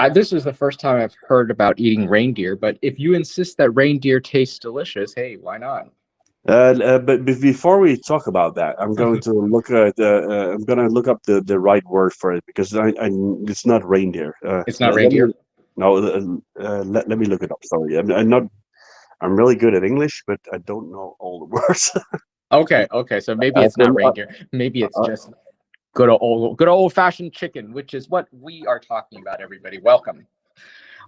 This is the first time I've heard about eating reindeer, but if you insist that reindeer tastes delicious, hey, why not? But before we talk about that, I'm going to look up the right word for it because it's not reindeer. It's not reindeer. No, let me look it up. Sorry, I'm not. I'm really good at English, but I don't know all the words. Okay, okay, so maybe I it's not can, reindeer. Maybe it's uh, just good old fashioned chicken, which is what we are talking about. Everybody, welcome.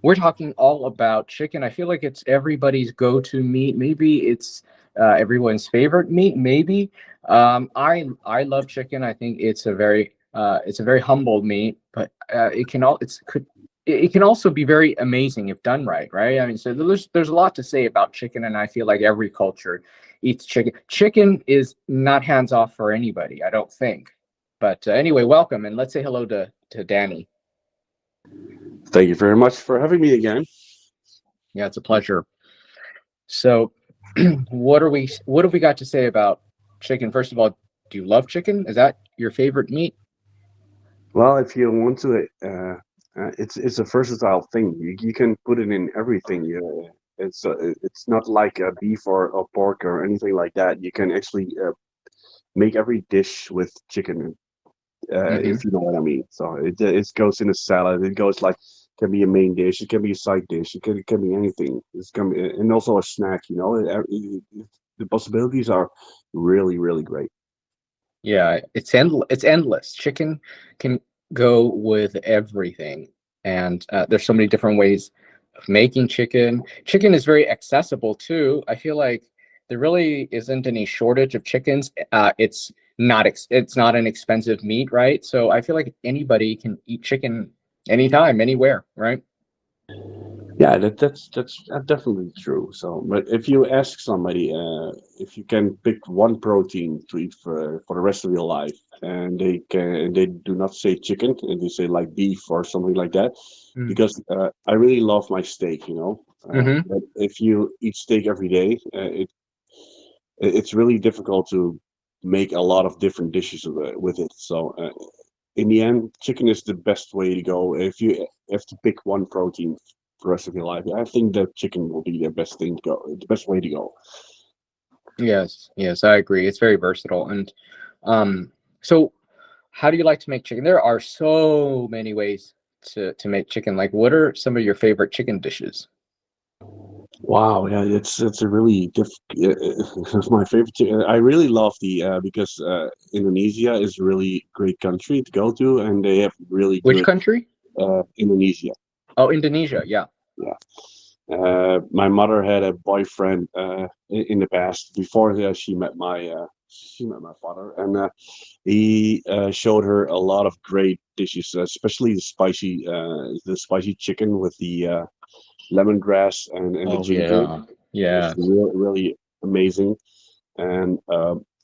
We're talking all about chicken. I feel like it's everybody's go-to meat. Maybe it's everyone's favorite meat. Maybe I love chicken. I think it's a very humble meat, but it can all it's could it can also be very amazing if done right, right? I mean, so there's a lot to say about chicken, and I feel like every culture eats chicken. Chicken is not hands off for anybody, I don't think. But anyway, welcome, and let's say hello to Danny. Thank you very much for having me again. Yeah, it's a pleasure. So, what have we got to say about chicken? First of all, do you love chicken? Is that your favorite meat? Well, if you want to, it's a versatile thing. You can put it in everything. It's not like a beef or pork or anything like that. You can actually make every dish with chicken, Hmm. if you know what I mean. So it goes in a salad. It goes like can be a main dish. It can be a side dish. It can be anything. It's can be, and also a snack. You know, the possibilities are really great. Yeah, it's endless. Chicken can go with everything, and there's so many different ways of making chicken. Chicken is very accessible too. I feel like there really isn't any shortage of chickens. It's not an expensive meat, right? So I feel like anybody can eat chicken anytime, anywhere, right? Yeah, that's definitely true. So, but if you ask somebody if you can pick one protein to eat for the rest of your life, and they do not say chicken, and they say like beef or something like that, because I really love my steak, you know. Mm-hmm. But if you eat steak every day, it's really difficult to make a lot of different dishes with it. So, in the end, chicken is the best way to go. If you have to pick one protein for the rest of your life, I think that chicken will be the best thing to go, the best way to go. Yes, yes, I agree. It's very versatile. And so how do you like to make chicken? There are so many ways to make chicken. Like, what are some of your favorite chicken dishes? Wow, yeah, it's a really it's my favorite. I really love the because Indonesia is a really great country to go to, and they have really Which good country? Indonesia. Oh, Indonesia. Yeah. Yeah. My mother had a boyfriend in the past before she met my father, and he showed her a lot of great dishes, especially the spicy chicken with the lemongrass and the Oh, ginger. yeah. It's Yeah. really amazing. And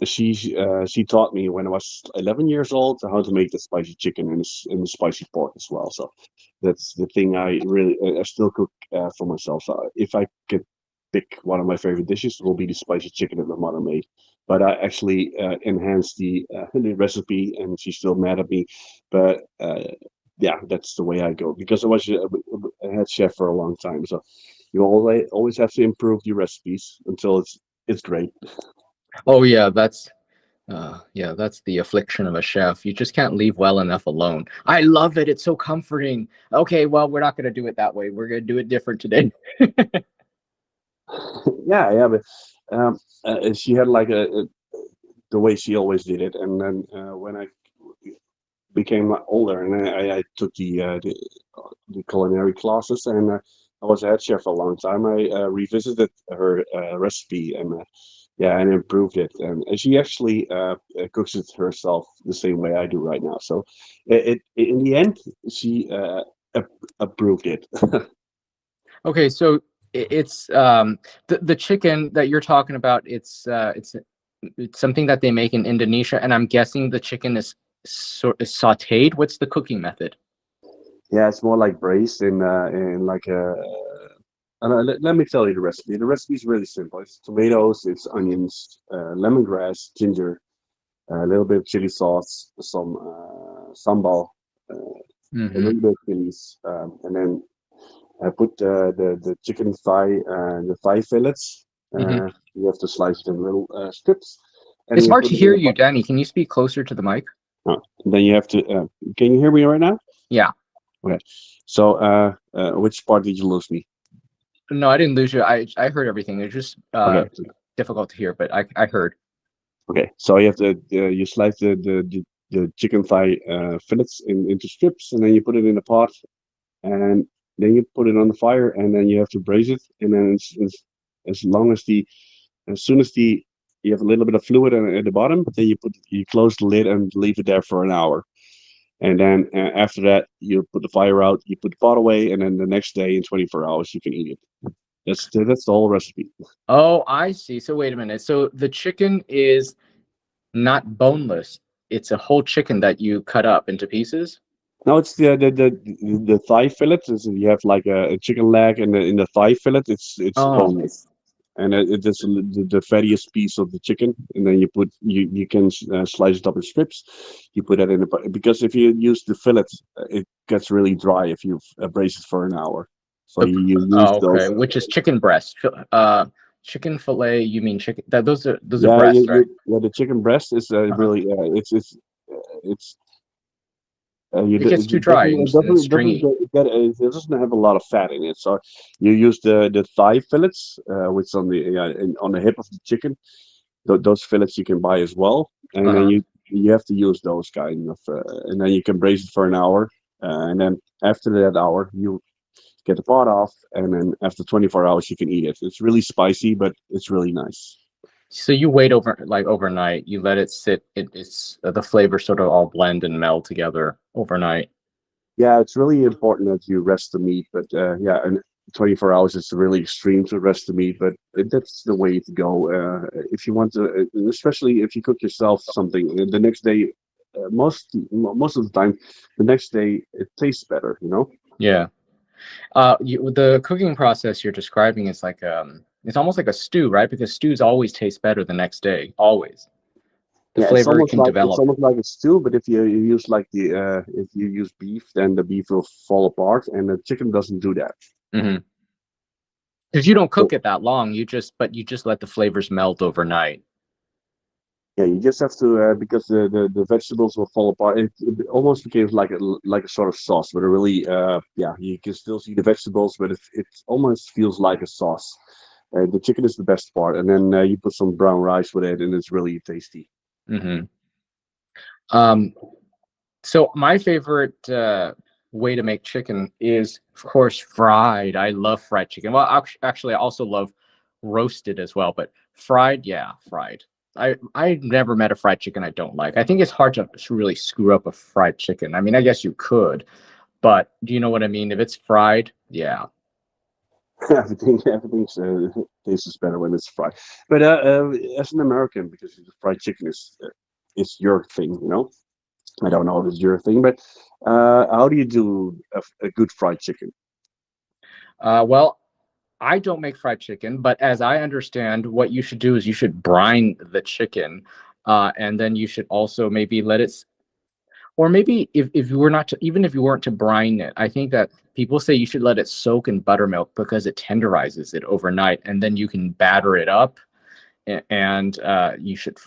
she taught me when I was 11 years old how to make the spicy chicken and the spicy pork as well. So that's the thing I still cook for myself. So if I could pick one of my favorite dishes, it will be the spicy chicken that my mother made. But I actually enhanced the recipe, and she's still mad at me. But yeah, that's the way I go because I was a head chef for a long time. So you always have to improve your recipes until it's great. Oh, yeah, that's the affliction of a chef. You just can't leave well enough alone. I love it. It's so comforting. Okay, well, we're not going to do it that way. We're going to do it different today. Yeah, but she had like the way she always did it, and then when I became older and I took the culinary classes and I was a head chef for a long time. I revisited her recipe and yeah, and improved it. And she actually cooks it herself the same way I do right now. So in the end, she approved it. Okay, so it's the chicken that you're talking about. It's something that they make in Indonesia, and I'm guessing the chicken is sautéed. What's the cooking method? Yeah, it's more like braised in like a. Let me tell you the recipe. The recipe is really simple. It's tomatoes, it's onions, lemongrass, ginger, a little bit of chili sauce, some sambal, a Mm-hmm. little bit of chilies, and then I put the chicken thigh and the thigh fillets. Mm-hmm. You have to slice it in little strips, and It's you hard put to it in hear a you, pot. Danny. Can you speak closer to the mic? Then you have to. Can you hear me right now? Yeah. Okay. So, which part did you lose me? No, I didn't lose you. I heard everything. It's just Okay. difficult to hear, but I heard. Okay. So you have to you slice the chicken thigh fillets into strips, and then you put it in a pot, and then you put it on the fire, and then you have to braise it, and then as long as the as soon as the you have a little bit of fluid at the bottom, then you close the lid and leave it there for an hour. And then after that, you put the fire out, you put the pot away, and then the next day in 24 hours you can eat it. That's the whole recipe. Oh, I see. So wait a minute. So the chicken is not boneless. It's a whole chicken that you cut up into pieces. No, it's the thigh fillet. You have like a chicken leg, and in the thigh fillet, it's Oh, boneless, and it is the fattiest piece of the chicken. And then you can slice it up in strips. You put that in the because if you use the fillet, it gets really dry if you braise it for an hour. So the you use oh, okay, those. which is chicken breast. Chicken fillet. You mean chicken? That those are Yeah, breasts, right? yeah. The chicken breast is Uh-huh. really it's you It gets too it dry doesn't and, it doesn't it doesn't stringy. it doesn't have a lot of fat in it. So you use the thigh fillets, which on the on the hip of the chicken. Those fillets you can buy as well, and then Uh-huh. you have to use those kind of, and then you can braise it for an hour, and then after that hour you get the pot off, and then after 24 hours you can eat it. It's really spicy, but it's really nice. So you wait overnight. You let it sit. It's the flavors sort of all blend and meld together overnight. Yeah, it's really important that you rest the meat, but yeah, and 24 hours is really extreme to rest the meat, but that's the way to go. If you want to, especially if you cook yourself something, the next day, most of the time, the next day it tastes better. You know? Yeah. The cooking process you're describing is like it's almost like a stew, right? Because stews always taste better the next day. Always, the Yeah, flavor can it's develop. almost like a stew, but you use like the if you use beef, then the beef will fall apart, and the chicken doesn't do that. Because you don't So cook it that long. You just let the flavors melt overnight. yeah, you just have to because the vegetables will fall apart. It almost became like a sort of sauce, but it really yeah, you can still see the vegetables, but it almost feels like a sauce. The chicken is the best part, and then you put some brown rice with it, and it's really tasty. hmm Um, so my favorite way to make chicken is, of course, fried. I love fried chicken. Well, actually, I also love roasted as well, but fried, yeah, fried. I never met a fried chicken I don't like. I think it's hard to really screw up a fried chicken. I mean, I guess you could, but do you know what I mean? If it's fried, yeah. Everything's tastes better when it's fried. But as an American, because fried chicken is your thing, you know. I don't know if it's your thing, but how do you do a good fried chicken? Well, I don't make fried chicken, but as I understand, what you should do is you should brine the chicken, and then you should also maybe let it, or maybe if you were not to, even if you weren't to brine it, I think that people say you should let it soak in buttermilk because it tenderizes it overnight, and then you can batter it up, and you should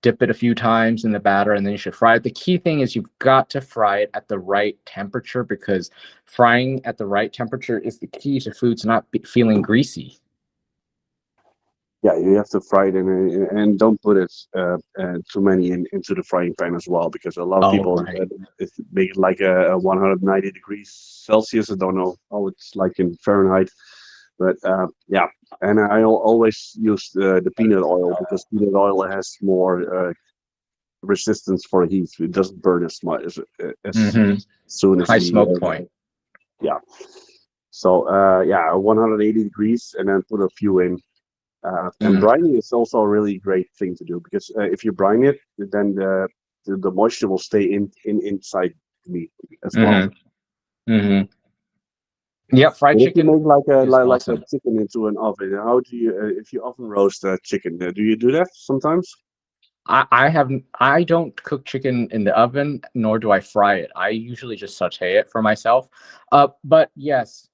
dip it a few times in the batter, and then you should fry it. The key thing is you've got to fry it at the right temperature, because frying at the right temperature is the key to foods not feeling greasy. Yeah, you have to fry it in, and don't put it too many into the frying pan as well, because a lot of Oh, people right. make it like a 190 degrees Celsius. I don't know how it's like in Fahrenheit, but yeah. And always use the peanut oil, because peanut oil has more resistance for heat. It doesn't burn as much as hmm soon as High the smoke point. yeah. So yeah, 180 degrees, and then put a few in. And hmm brining is also a really great thing to do, because if you brine it, then the moisture will stay inside the meat as well. hmm hmm Yeah, fried But if you chicken make like a is like a awesome. chicken into an oven, how do you if you oven roast chicken? Do you do that sometimes? I don't cook chicken in the oven, nor do I fry it. I usually just saute it for myself. But yes,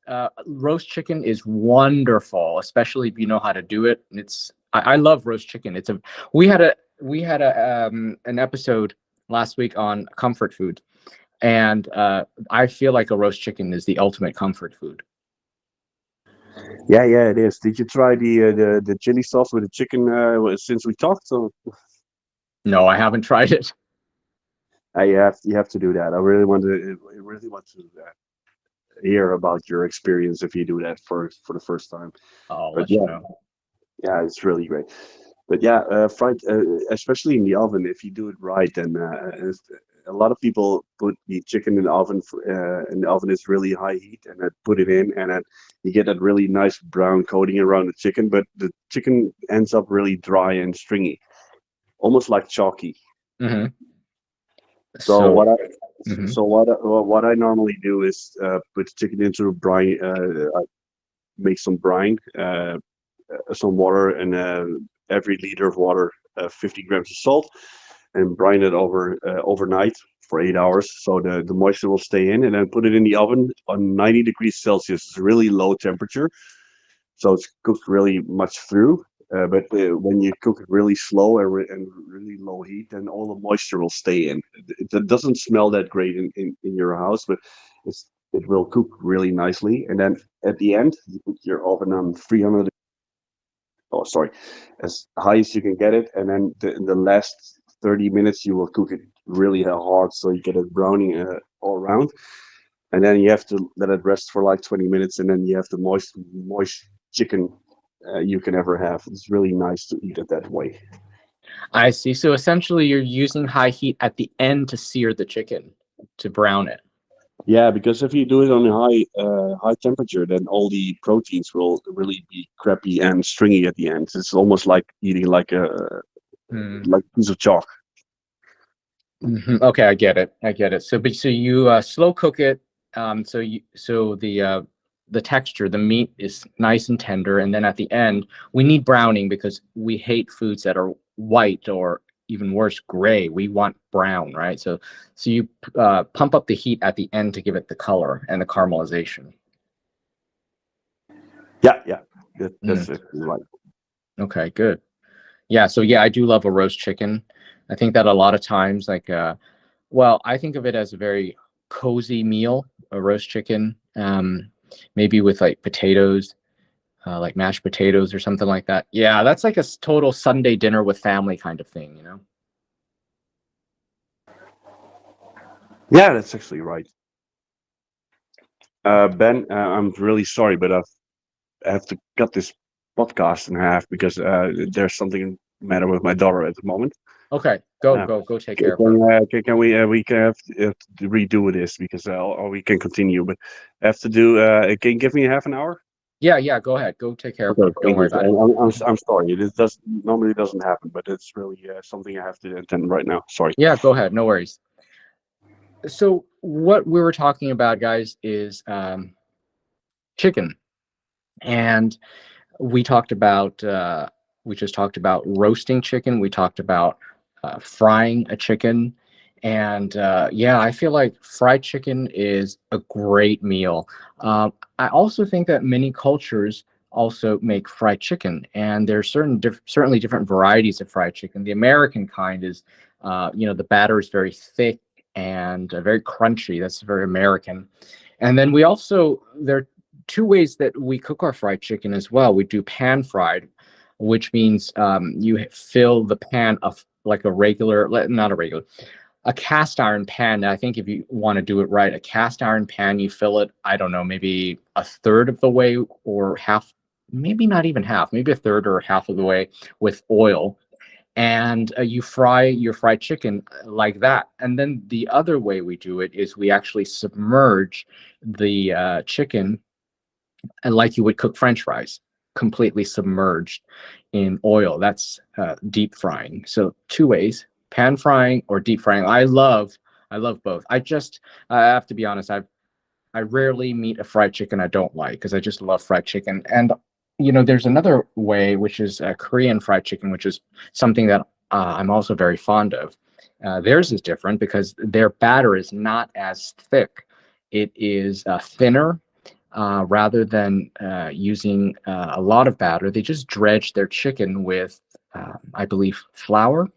roast chicken is wonderful, especially if you know how to do it. I love roast chicken. We had a an episode last week on comfort food, and I feel like a roast chicken is the ultimate comfort food. Yeah, yeah, it is. Did you try the chili sauce with the chicken since we talked? So No, I haven't tried it. you have to do that. I really want to hear about your experience if you do that for the first time. I'll But let you yeah, know. yeah, it's really great. But yeah, fried, especially in the oven, if you do it right, then a lot of people put the chicken in the oven. In the oven is really high heat, and then put it in, and then you get that really nice brown coating around the chicken. But the chicken ends up really dry and stringy, almost like chalky. Hmm. So So, mhm. what I normally do is put the chicken into a brine, make some brine, some water, and every liter of water, 50 grams of salt, and brine it overnight for 8 hours, so the moisture will stay in, and then put it in the oven on 90 degrees Celsius. It's really low temperature, so it's cooked really much through. But when you cook it really slow and really low heat, then all the moisture will stay in. It doesn't smell that great in your house, but it will cook really nicely. And then at the end, you put your oven on 300, oh sorry, as high as you can get it, and then in the last 30 minutes you will cook it really hard, so you get it browning all around, and then you have to let it rest for like 20 minutes, and then you have the moist chicken you can ever have. It's really nice to eat it that way. I see. So essentially, you're using high heat at the end to sear the chicken, to brown it. Yeah, because if you do it on a high temperature, then all the proteins will really be crappy and stringy at the end. It's almost like eating Hmm. like a piece of chalk. Okay, I get it. I get it. So you slow cook it. So the texture, the meat is nice and tender, and then at the end, we need browning because we hate foods that are white or even worse, gray. We want brown, right? So you pump up the heat at the end to give it the color and the caramelization. Yeah, yeah, Mm, that's it. Right. okay, good. Yeah, so yeah, I do love a roast chicken. I think that a lot of times, well, I think of it as a very cozy meal, a roast chicken, maybe with like potatoes, like mashed potatoes or something like that. Yeah, that's like a total Sunday dinner with family kind of thing, you know? Yeah, that's actually right. Ben, I'm really sorry, but I have to cut this podcast in half because there's something matter with my daughter at the moment. Okay, go, Uh, go, go take can, care of her. can we can have to redo this because or we can continue, but I have to do. Can you give me half an hour? Yeah, yeah, go ahead. Go take care of Okay, her. Don't thank worry you. about it. Mhm. I'm sorry. This does normally doesn't happen, but it's really something I have to attend right now. Sorry. Yeah, go ahead. No worries. So what we were talking about, guys, is chicken. And we talked about we just talked about roasting chicken. We talked about frying a chicken, and yeah, I feel like fried chicken is a great meal. I also think that many cultures also make fried chicken, and there's certainly different varieties of fried chicken. The American kind is, the batter is very thick and very crunchy. That's very American. And then we also there are two ways that we cook our fried chicken as well. We do pan fried, which means you fill the pan of like a regular, not a regular, a cast iron pan. I think if you want to do it right, a cast iron pan, you fill it, I don't know, maybe a third of the way or half, maybe not even half, maybe a third or half of the way with oil. And you fry your fried chicken like that. And then the other way we do it is we actually submerge the chicken and like you would cook French fries, completely submerged in oil. That's deep frying. So two ways: pan frying or deep frying. I love both. I have to be honest. I rarely meet a fried chicken I don't like because I just love fried chicken. And there's another way, which is Korean fried chicken, which is something that I'm also very fond of. Theirs is different because their batter is not as thick. It is thinner. Rather than using a lot of batter, they just dredge their chicken with, I believe, flour,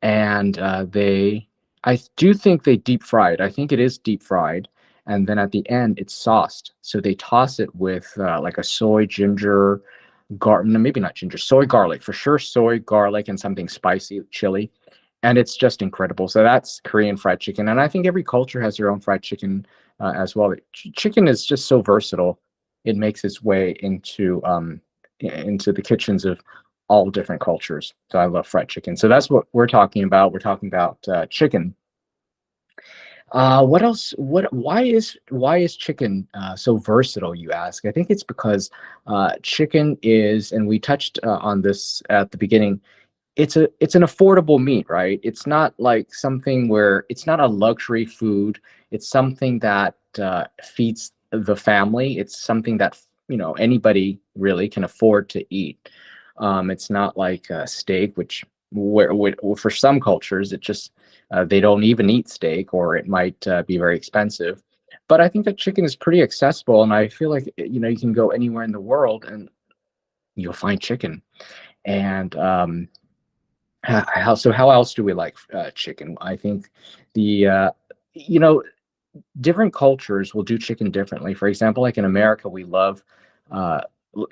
and I do think they deep fry it. I think it is deep fried, and then at the end it's sauced. So they toss it with like a soy, ginger, no, maybe not ginger, soy garlic for sure, soy garlic and something spicy, chili, and it's just incredible. So that's Korean fried chicken, and I think every culture has their own fried chicken as well. Chicken is just so versatile; it makes its way into the kitchens of all different cultures. So I love fried chicken. So that's what we're talking about. We're talking about chicken. What else? Why is chicken so versatile? You ask. I think it's because chicken is, and we touched on this at the beginning. It's an affordable meat, right? It's not like something where it's not a luxury food. It's something that feeds the family. It's something that anybody really can afford to eat. It's not like steak, which where for some cultures it just they don't even eat steak, or it might be very expensive. But I think that chicken is pretty accessible, and I feel like you can go anywhere in the world and you'll find chicken. And how else do we like chicken? I think the you know different cultures will do chicken differently. For example, like in America, we love uh,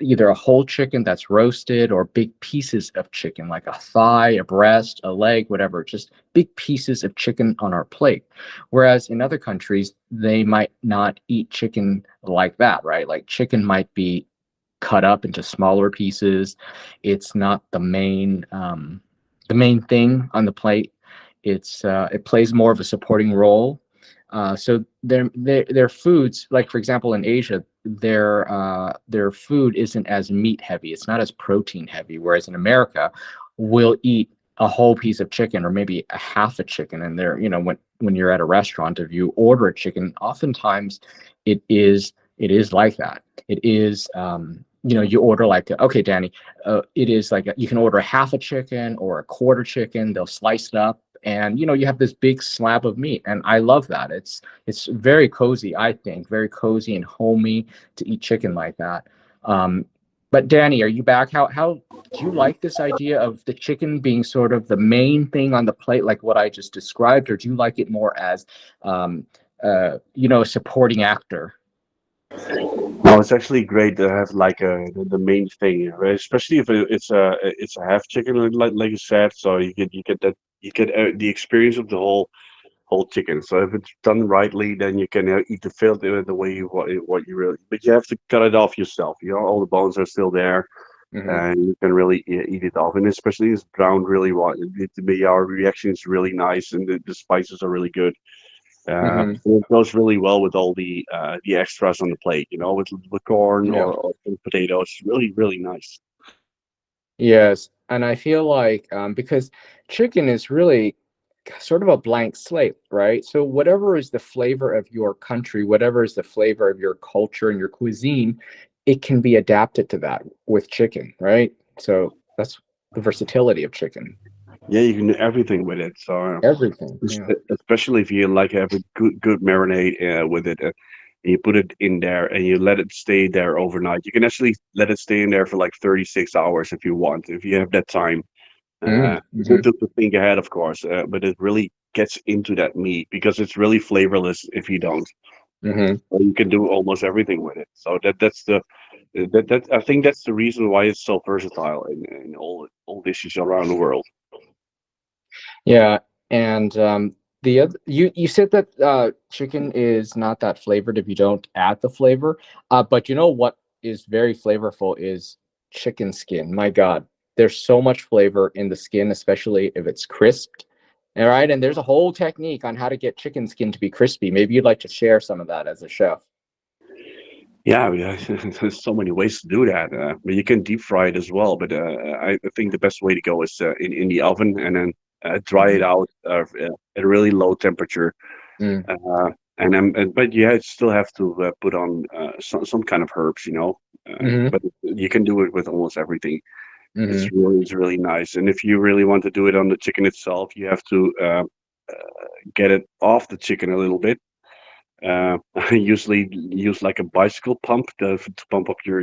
either a whole chicken that's roasted or big pieces of chicken, like a thigh, a breast, a leg, whatever, just big pieces of chicken on our plate. Whereas in other countries, they might not eat chicken like that, right? Like chicken might be cut up into smaller pieces. It's not the main thing on the plate. It plays more of a supporting role. So their foods, like for example in Asia, their food isn't as meat heavy. It's not as protein heavy. Whereas in America, we'll eat a whole piece of chicken or maybe a half a chicken. And when you're at a restaurant, if you order a chicken, oftentimes it is like that. It is you order like okay, Danny, it is like you can order half a chicken or a quarter chicken. They'll slice it up, and you have this big slab of meat, and I love that. It's very cozy, I think, very cozy and homey to eat chicken like that. Um, but Danny, are you back? How do you like this idea of the chicken being sort of the main thing on the plate, like what I just described, or do you like it more as a supporting actor? No, it's actually great to have like the main thing, right? Especially if it's a half chicken, like you said. So you get that you get the experience of the whole chicken. So if it's done rightly, then you can eat the fillet the way you want what you really. But you have to cut it off yourself. All the bones are still there, Hmm. and you can really eat it off. And especially it's browned really well. Our reaction is really nice, and the spices are really good. Hmm. So it goes really well with all the extras on the plate, with corn Yeah. or potatoes. Really, really nice. Yes, and I feel like because chicken is really sort of a blank slate, right? So whatever is the flavor of your country, whatever is the flavor of your culture and your cuisine, it can be adapted to that with chicken, right? So that's the versatility of chicken. Yeah, you can do everything with it. So Everything. Yeah. especially if you like have a good marinade with it, and you put it in there and you let it stay there overnight. You can actually let it stay in there for like 36 hours if you want, if you have that time. Mm-hmm. To think ahead, of course, but it really gets into that meat because it's really flavorless if you don't. Hmm. Or you can do almost everything with it. So that I think that's the reason why it's so versatile in all dishes around the world. Yeah, and the other you said that chicken is not that flavored if you don't add the flavor. But you know what is very flavorful is chicken skin. My God, there's so much flavor in the skin, especially if it's crisped. All right, and there's a whole technique on how to get chicken skin to be crispy. Maybe you'd like to share some of that as a chef. Yeah, yeah, there's so many ways to do that. But you can deep fry it as well. But I think the best way to go is in the oven and then dry it Mhm. out at a really low temperature. Mm. But you still have to put on some kind of herbs, Hmm. but you can do it with almost everything. Mm-hmm. It's really nice. And if you really want to do it on the chicken itself, you have to get it off the chicken a little bit. I usually use like a bicycle pump to pump up your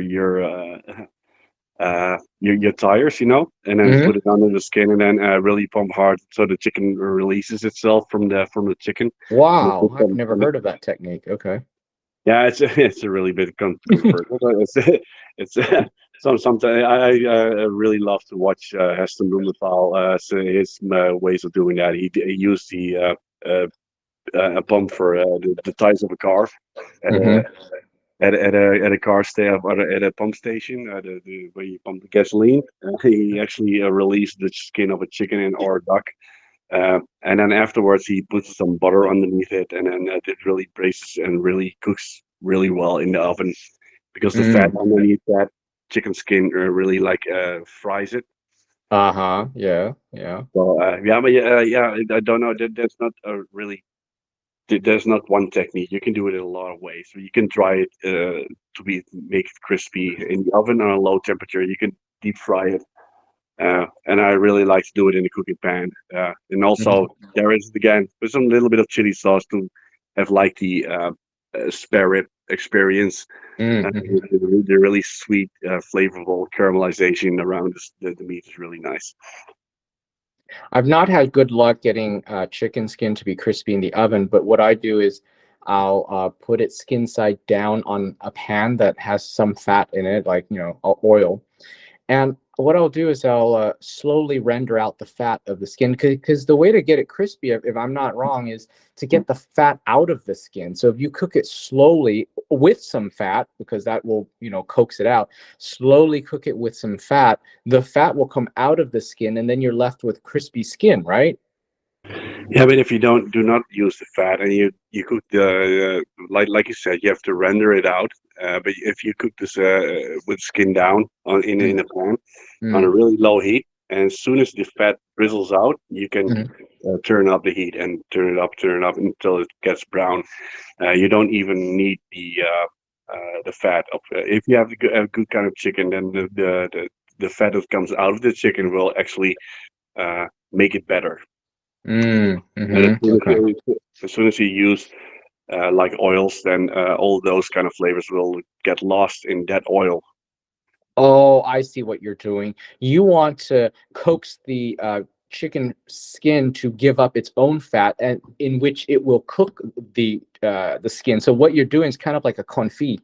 tires, and then Mm-hmm. put it under the skin, and then really pump hard so the chicken releases itself from the chicken. And it Wow, puts I've some, never heard of that technique. Okay. yeah, it's it's a really bit controversial. But it's sometimes I really love to watch Heston Blumenthal, his ways of doing that. He used a pump for the tires of a car at a Mm-hmm. at a car stay at a pump station, where you pump the gasoline. He actually released the skin of a chicken or a duck, and then afterwards he puts some butter underneath it, and then it really braces and really cooks really well in the oven because the fat Mm. underneath that chicken skin really like fries it. Uh-huh. Yeah. Yeah. So yeah, but yeah, I don't know. That's not a really there's not one technique. You can do it in a lot of ways. So you can dry it to make it crispy in the oven on a low temperature. You can deep fry it, and I really like to do it in a cooking pan. And also there is again with some little bit of chili sauce to have like the spare rib experience. Mm-hmm. The really sweet, flavorful caramelization around the meat is really nice. I've not had good luck getting chicken skin to be crispy in the oven, but what I do is I'll put it skin side down on a pan that has some fat in it, like oil. And what I'll do is I'll slowly render out the fat of the skin because the way to get it crispy, if I'm not wrong, is to get the fat out of the skin. So if you cook it slowly with some fat, because that will, coax it out, slowly cook it with some fat, the fat will come out of the skin and then you're left with crispy skin, right? Yeah, but if you do not use the fat and you cook the like you said, you have to render it out. But if you cook this with skin down in Mm, a pan on a mm, really low heat, and as soon as the fat drizzles out, you can mm, turn up the heat and turn it up until it gets brown. You don't even need the fat of. If you have a good kind of chicken, then the fat that comes out of the chicken will actually make it better. And okay. as soon as you use like oils, then all those kind of flavors will get lost in that oil. Oh, I see what you're doing. You want to coax the chicken skin to give up its own fat, and in which it will cook the skin. So what you're doing is kind of like a confit.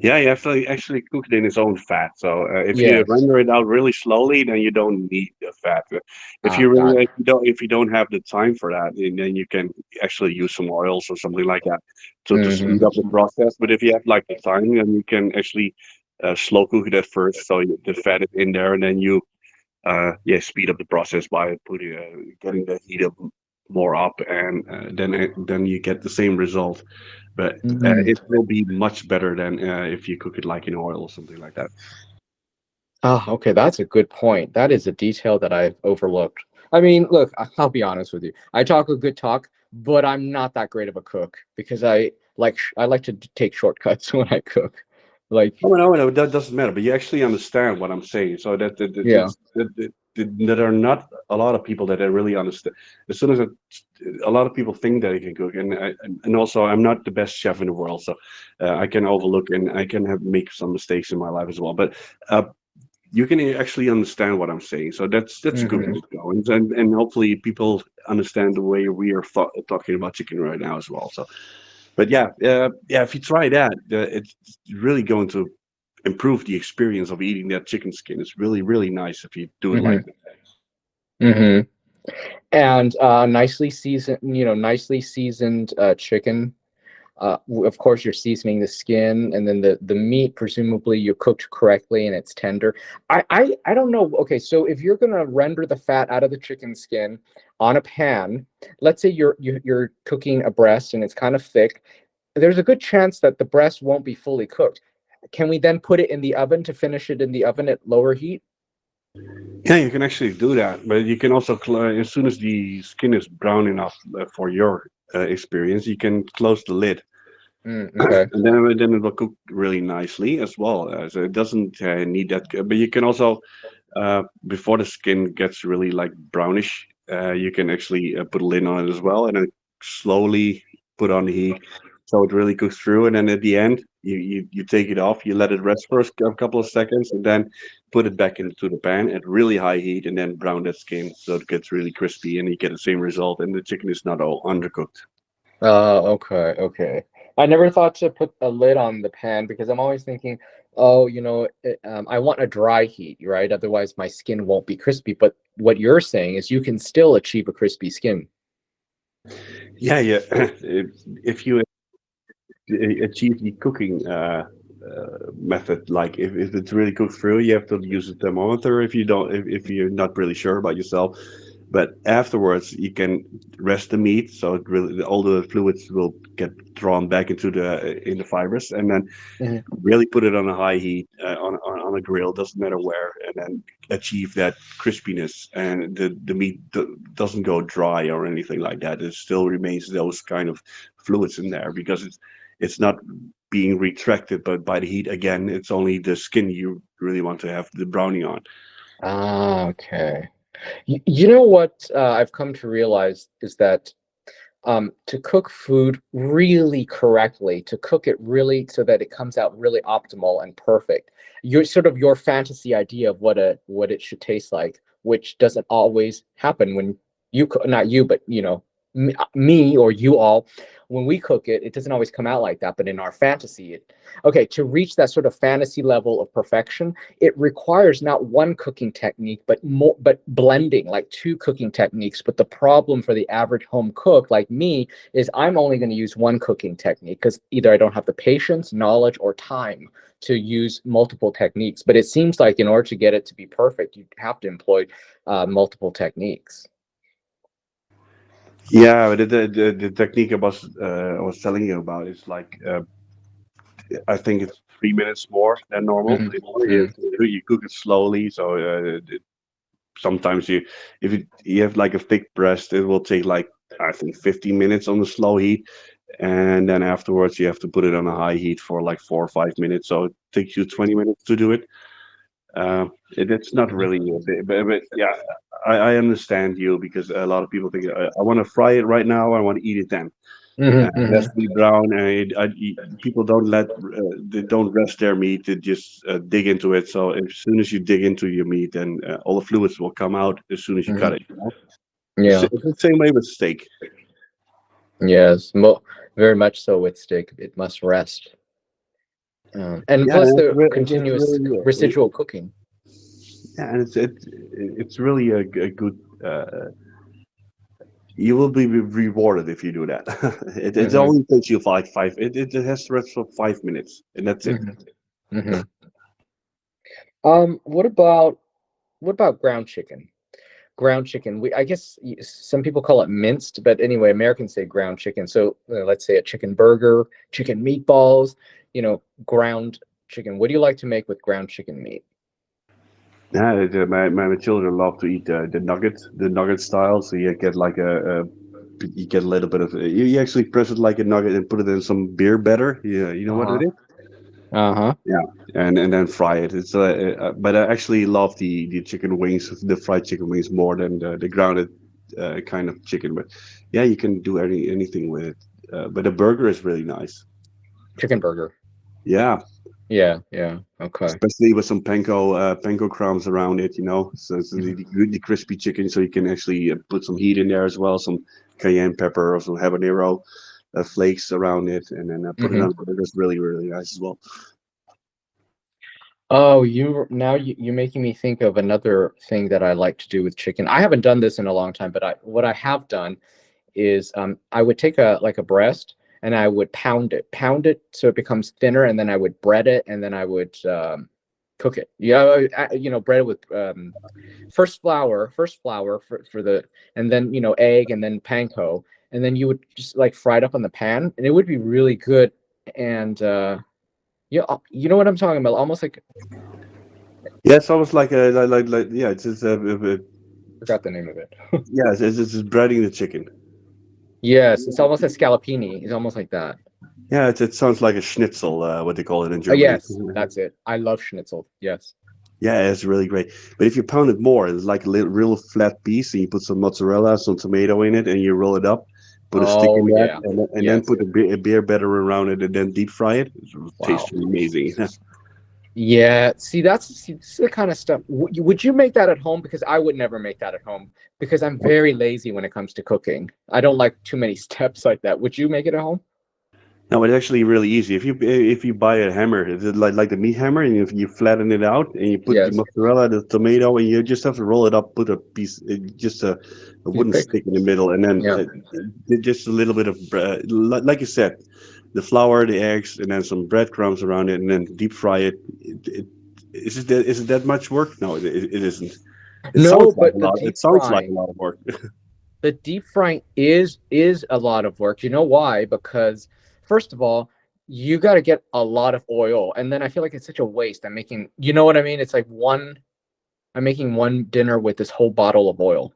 Yeah, you have to actually cook it in its own fat. So if you Yes. render it out really slowly, then you don't need the fat. If Ah, you got really it. if you don't have the time for that, then you can actually use some oils or something like that to speed up the Hmm. process. But if you have like the time, then you can actually slow cook it at first, so the fat is in there, and then you yeah, speed up the process by putting getting the heat up more up, and then you get the same result. But it Mm. will be much better than if you cook it like in oil or something like that. Ah, okay, that's a good point. That is a detail that I've overlooked. I mean, look, I'll be honest with you. I talk a good talk, but I'm not that great of a cook because I like to take shortcuts when I cook. Like, Oh no, no, that doesn't matter. But you actually understand what I'm saying. So yeah. that are not a lot of people that I really understand. As soon as a lot of people think that I can cook, and also I'm not the best chef in the world, so I can overlook and I can have make some mistakes in my life as well. But uh, you can actually understand what I'm saying. So that's a good way Hmm. to go, and hopefully people understand the way we are talking about chicken right now as well. So, but yeah, yeah, if you try that, it's really going to improve the experience of eating that chicken skin. It's really nice if you do it like Hmm. Hmm. And nicely seasoned chicken. Of course, you're seasoning the skin, and then the meat. Presumably, you cooked correctly and it's tender. I don't know. Okay, so if you're gonna render the fat out of the chicken skin on a pan, let's say you're cooking a breast and it's kind of thick. There's a good chance that the breast won't be fully cooked. Can we then put it in the oven to finish it in the oven at lower heat? Yeah, you can actually do that, but you can also as soon as the skin is brown enough for your experience, you can close the lid. Okay. And then it will cook really nicely as well. So it doesn't need that. But you can also before the skin gets really like brownish, you can actually put a lid on it as well, and then slowly put on the heat, so it really cooks through. And then at the end, you take it off, you let it rest for a couple of seconds, and then put it back into the pan at really high heat, and then brown that skin so it gets really crispy, and you get the same result, and the chicken is not all undercooked. Okay, okay. I never thought to put a lid on the pan because I'm always thinking, oh, I want a dry heat, right? Otherwise, my skin won't be crispy. But what you're saying is you can still achieve a crispy skin. Yeah, yeah. If you achieve the cooking method. Like if it's really cooked through, you have to use a thermometer if you don't if you're not really sure about yourself. But afterwards, you can rest the meat, so it really all the fluids will get drawn back into the in the fibers, and then Mhm. really put it on a high heat on a grill, doesn't matter where, and then achieve that crispiness, and the meat doesn't go dry or anything like that. It still remains those kind of fluids in there because it's not being retracted, but by the heat again, it's only the skin you really want to have the browning on. Ah, okay. You know what I've come to realize is that to cook food really correctly, to cook it really so that it comes out really optimal and perfect. Your fantasy idea of what it should taste like, which doesn't always happen when not you, but me or you all, when we cook it, it doesn't always come out like that. But in our fantasy, okay, to reach that sort of fantasy level of perfection, it requires not one cooking technique, but blending, like two cooking techniques. But the problem for the average home cook like me is I'm only going to use one cooking technique because either I don't have the patience, knowledge, or time to use multiple techniques. But it seems like in order to get it to be perfect, you have to employ multiple techniques. Yeah, but the technique I was telling you about is like I think it's 3 minutes more than normal. Hmm. In order you cook it slowly, so sometimes if you have like a thick breast, it will take like I think 15 minutes on the slow heat, and then afterwards you have to put it on a high heat for like 4 or 5 minutes. So it takes you 20 minutes to do it. It's not really a bit, but yeah, I understand you because a lot of people think I want to fry it right now. I want to eat it then. It has Hmm. to be brown, and people don't they don't rest their meat. They just dig into it. So as soon as you dig into your meat, then all the fluids will come out as soon as you cut Hmm. it. You know? Yeah. It's the same way with steak. Yes. Very much so with steak. It must rest. And Yeah, plus and the it's continuous really residual cooking. yeah, and it's really a good. You will be rewarded if you do that. It Hmm. only takes you five. It has to rest for 5 minutes, and that's it. Hmm. Hmm. What about ground chicken? Ground chicken. I guess some people call it minced, but anyway, Americans say ground chicken. So let's say a chicken burger, chicken meatballs, ground chicken. What do you like to make with ground chicken meat? Yeah, my children love to eat the nugget style. So you get like you get a little bit of you actually press it like a nugget and put it in some beer batter. Yeah, you know what it Uh-huh. is? Uh-huh. Yeah, and then fry it. It's but I actually love the chicken wings, the fried chicken wings more than the grounded kind of chicken. But yeah, you can do anything with it. But the burger is really nice. Chicken burger. Yeah, Yeah, yeah. Okay. especially with some panko crumbs around it, so Mhm. the crispy chicken, so you can actually put some heat in there as well, some cayenne pepper or some habanero flakes around it, and then put it Mhm. on. It's really really nice as well. Oh, you're making me think of another thing that I like to do with chicken. I haven't done this in a long time, but what I have done is I would take a breast and I would pound it so it becomes thinner, and then I would bread it, and then I would cook it. Yeah, bread it with first flour for the, and then egg, and then panko, and then you would just like fry it up on the pan, and it would be really good. And you know what I'm talking about? Almost like Yeah, it's almost like a like yeah, it's just forgot the name of it. yeah, it's just breading the chicken. Yes, it's almost a scallopini. It's almost like that. Yeah, it sounds like a schnitzel, what they call it in Oh, Germany. yes, that's it. I love schnitzel. Yes. Yeah, it's really great. But if you pound it more, it's like a little, real flat piece, and you put some mozzarella, some tomato in it, and you roll it up, put a stick in Oh, that, yeah. and then Yes. put a beer batter around it, and then deep fry it. It tastes Wow. amazing. Yeah. See, this is the kind of stuff. Would you make that at home? Because I would never make that at home because I'm very lazy when it comes to cooking. I don't like too many steps like that. Would you make it at home? No, it's actually really easy. If you buy a hammer, it's like the meat hammer, and if you flatten it out and you put the Yes. mozzarella, the tomato, and you just have to roll it up, put a piece, just a wooden Toothpick. stick in the middle, and then Yeah. just a little bit of bread, like you said, the flour, the eggs, and then some breadcrumbs around it, and then deep fry it. Is it that much work? No, it isn't. It sounds No, like but a lot. It sounds like a lot of work. the deep frying is a lot of work. You know why? Because first of all, you got to get a lot of oil, and then I feel like it's such a waste. I'm making, you know what I mean? It's like I'm making one dinner with this whole bottle of oil.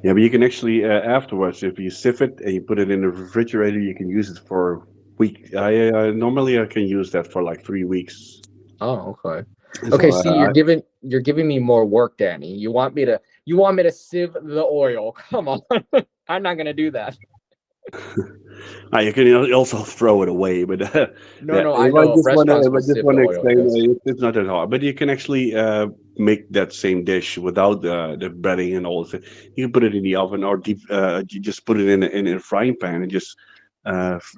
Yeah, but you can actually afterwards, if you sieve it and you put it in the refrigerator, you can use it for a week. I normally I can use that for like 3 weeks. Oh, okay. So Okay, see, you're giving me more work, Danny. You want me to sieve the oil. Come on. I'm not gonna do that. you can also throw it away, but No, yeah, no, I know restaurants if I will just sieve the want to oil, explain, yes. it's not that hard. But you can actually make that same dish without the breading and all of it. You can put it in the oven or deep. You just put it in a frying pan and just uh, f-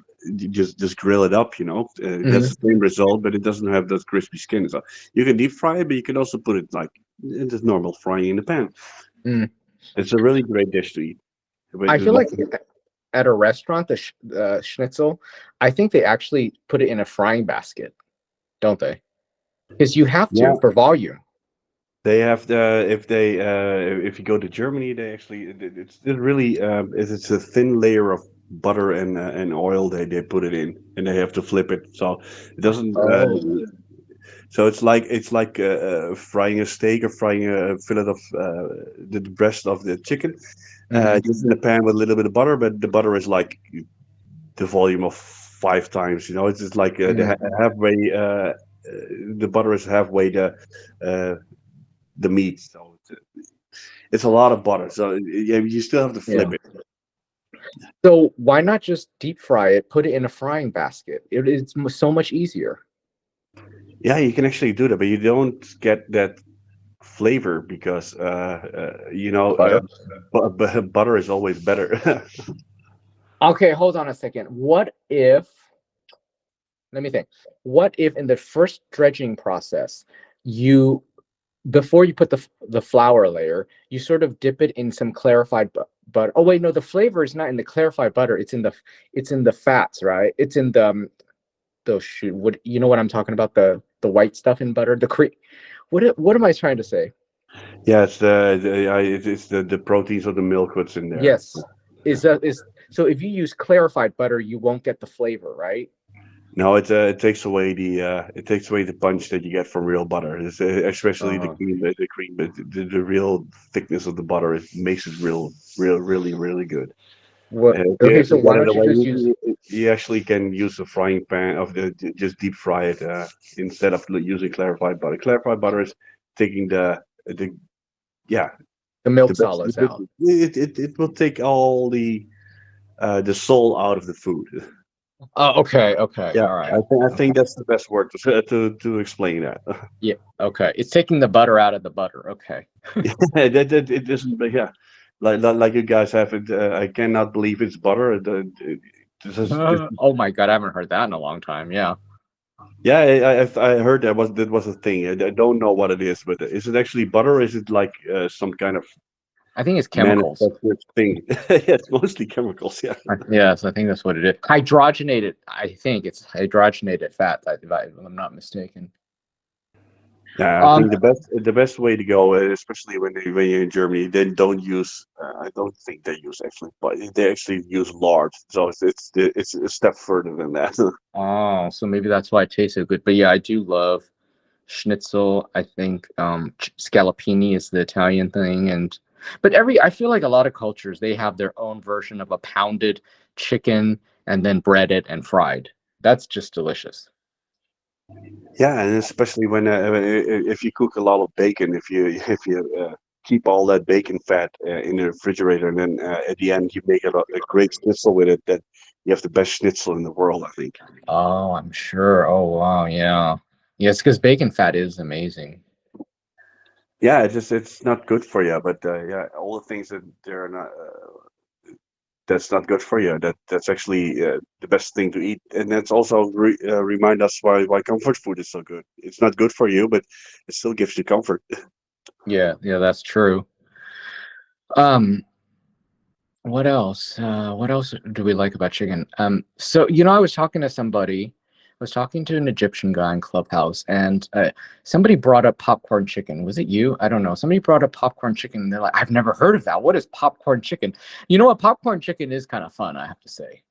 just grill it up. That's Hmm. the same result, but it doesn't have that crispy skin. So you can deep fry it, but you can also put it like in just normal frying in the pan. Mm. It's a really great dish to eat. But I feel like at a restaurant, the schnitzel, I think they actually put it in a frying basket, don't they? Because you have yeah, to for volume. they have if you go to Germany, they actually it's really it's a thin layer of butter and oil they put it in, and they have to flip it, so it doesn't. Oh. So it's like frying a steak or frying a fillet of the breast of the chicken, Hmm. just in a pan with a little bit of butter, but the butter is like the volume of 5 times. It's just like halfway. The butter is halfway uh, the meat. So it's a lot of butter. So yeah, you still have to Yeah. flip it. So why not just deep fry it, put it in a frying basket? It's so much easier. Yeah, you can actually do that, but you don't get that flavor because Butter. butter is always better. Okay, hold on a second. Let me think. What if in the first dredging process, you before you put the flour layer, you sort of dip it in some clarified butter. Oh wait, no, the flavor is not in the clarified butter. It's in the fats, right? It's in the shoot. What you know what I'm talking about? The white stuff in butter. The cream. What am I trying to say? Yeah, it's the proteins of the milk what's in there. Yes. Is so if you use clarified butter, you won't get the flavor, right? No, it takes away the punch that you get from real butter. Especially the Uh, cream, the real thickness of the butter. It makes it really, really good. what? Okay, If so you why get it don't you away, just use? you actually can use a frying pan just deep fry it instead of using clarified butter. Clarified butter is taking the yeah The milk the best. solids out. It will take all the soul out of the food. Oh, okay, okay, Yeah, all right. I think Okay. that's the best word to explain that. Yeah, okay. It's taking the butter out of the butter. Okay. That it isn't. But yeah, like you guys have it. I cannot believe it's butter. This Oh my God, I haven't heard that in a long time. Yeah. Yeah, I heard that was a thing. I don't know what it is, but is it actually butter or is it like some kind of I think it's chemicals. manufactured thing? Yeah, it's mostly chemicals. Yeah. Yes, I think that's what it is. Hydrogenated. I think it's hydrogenated fat, if I'm not mistaken. Yeah, I Um, think the best way to go, especially when you're in Germany, they don't use. I don't think they use actually, but they actually use lard. So it's a step further than that. oh, so maybe that's why it tastes so good. But yeah, I do love schnitzel. I think scallopini is the Italian thing, I feel like a lot of cultures they have their own version of a pounded chicken, and then breaded and fried. That's just delicious. Yeah, and especially if you cook a lot of bacon, if you keep all that bacon fat in the refrigerator, and then at the end you make a great schnitzel with it, that you have the best schnitzel in the world, I think. Oh, I'm sure. Oh, wow. Yeah. Yes, because bacon fat is amazing. Yeah, it's not good for you, but yeah, all the things that they're not that's not good for you. That's actually the best thing to eat, and that's also remind us why comfort food is so good. It's not good for you, but it still gives you comfort. Yeah, yeah, that's true. Um, what else? What else do we like about chicken? So I was talking to somebody. I was talking to an Egyptian guy in Clubhouse, and somebody brought up popcorn chicken. Was it you? I don't know. Somebody brought up popcorn chicken, and they're like, "I've never heard of that. What is popcorn chicken?" You know what? Popcorn chicken is kind of fun, I have to say.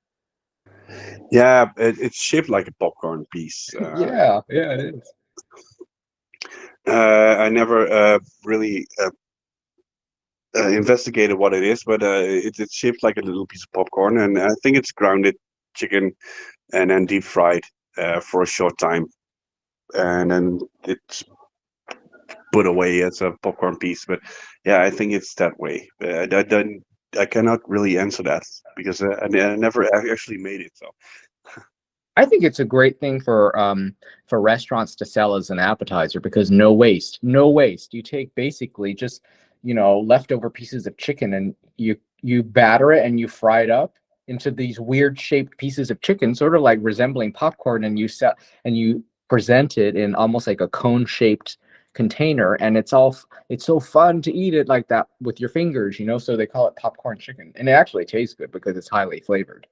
Yeah, it's shaped like a popcorn piece. Yeah, yeah, it is. I never really investigated what it is, but it's shaped like a little piece of popcorn, and I think it's grounded chicken and then deep fried for a short time, and then it's put away as a popcorn piece. But yeah, I think it's that way. I cannot really answer that because I never actually made it. So I think it's a great thing for restaurants to sell as an appetizer because no waste, no waste. You take basically just leftover pieces of chicken and you batter it and you fry it up into these weird shaped pieces of chicken, sort of like resembling popcorn, and you present it in almost like a cone shaped container, and it's so fun to eat it like that with your fingers, so they call it popcorn chicken, and it actually tastes good because it's highly flavored.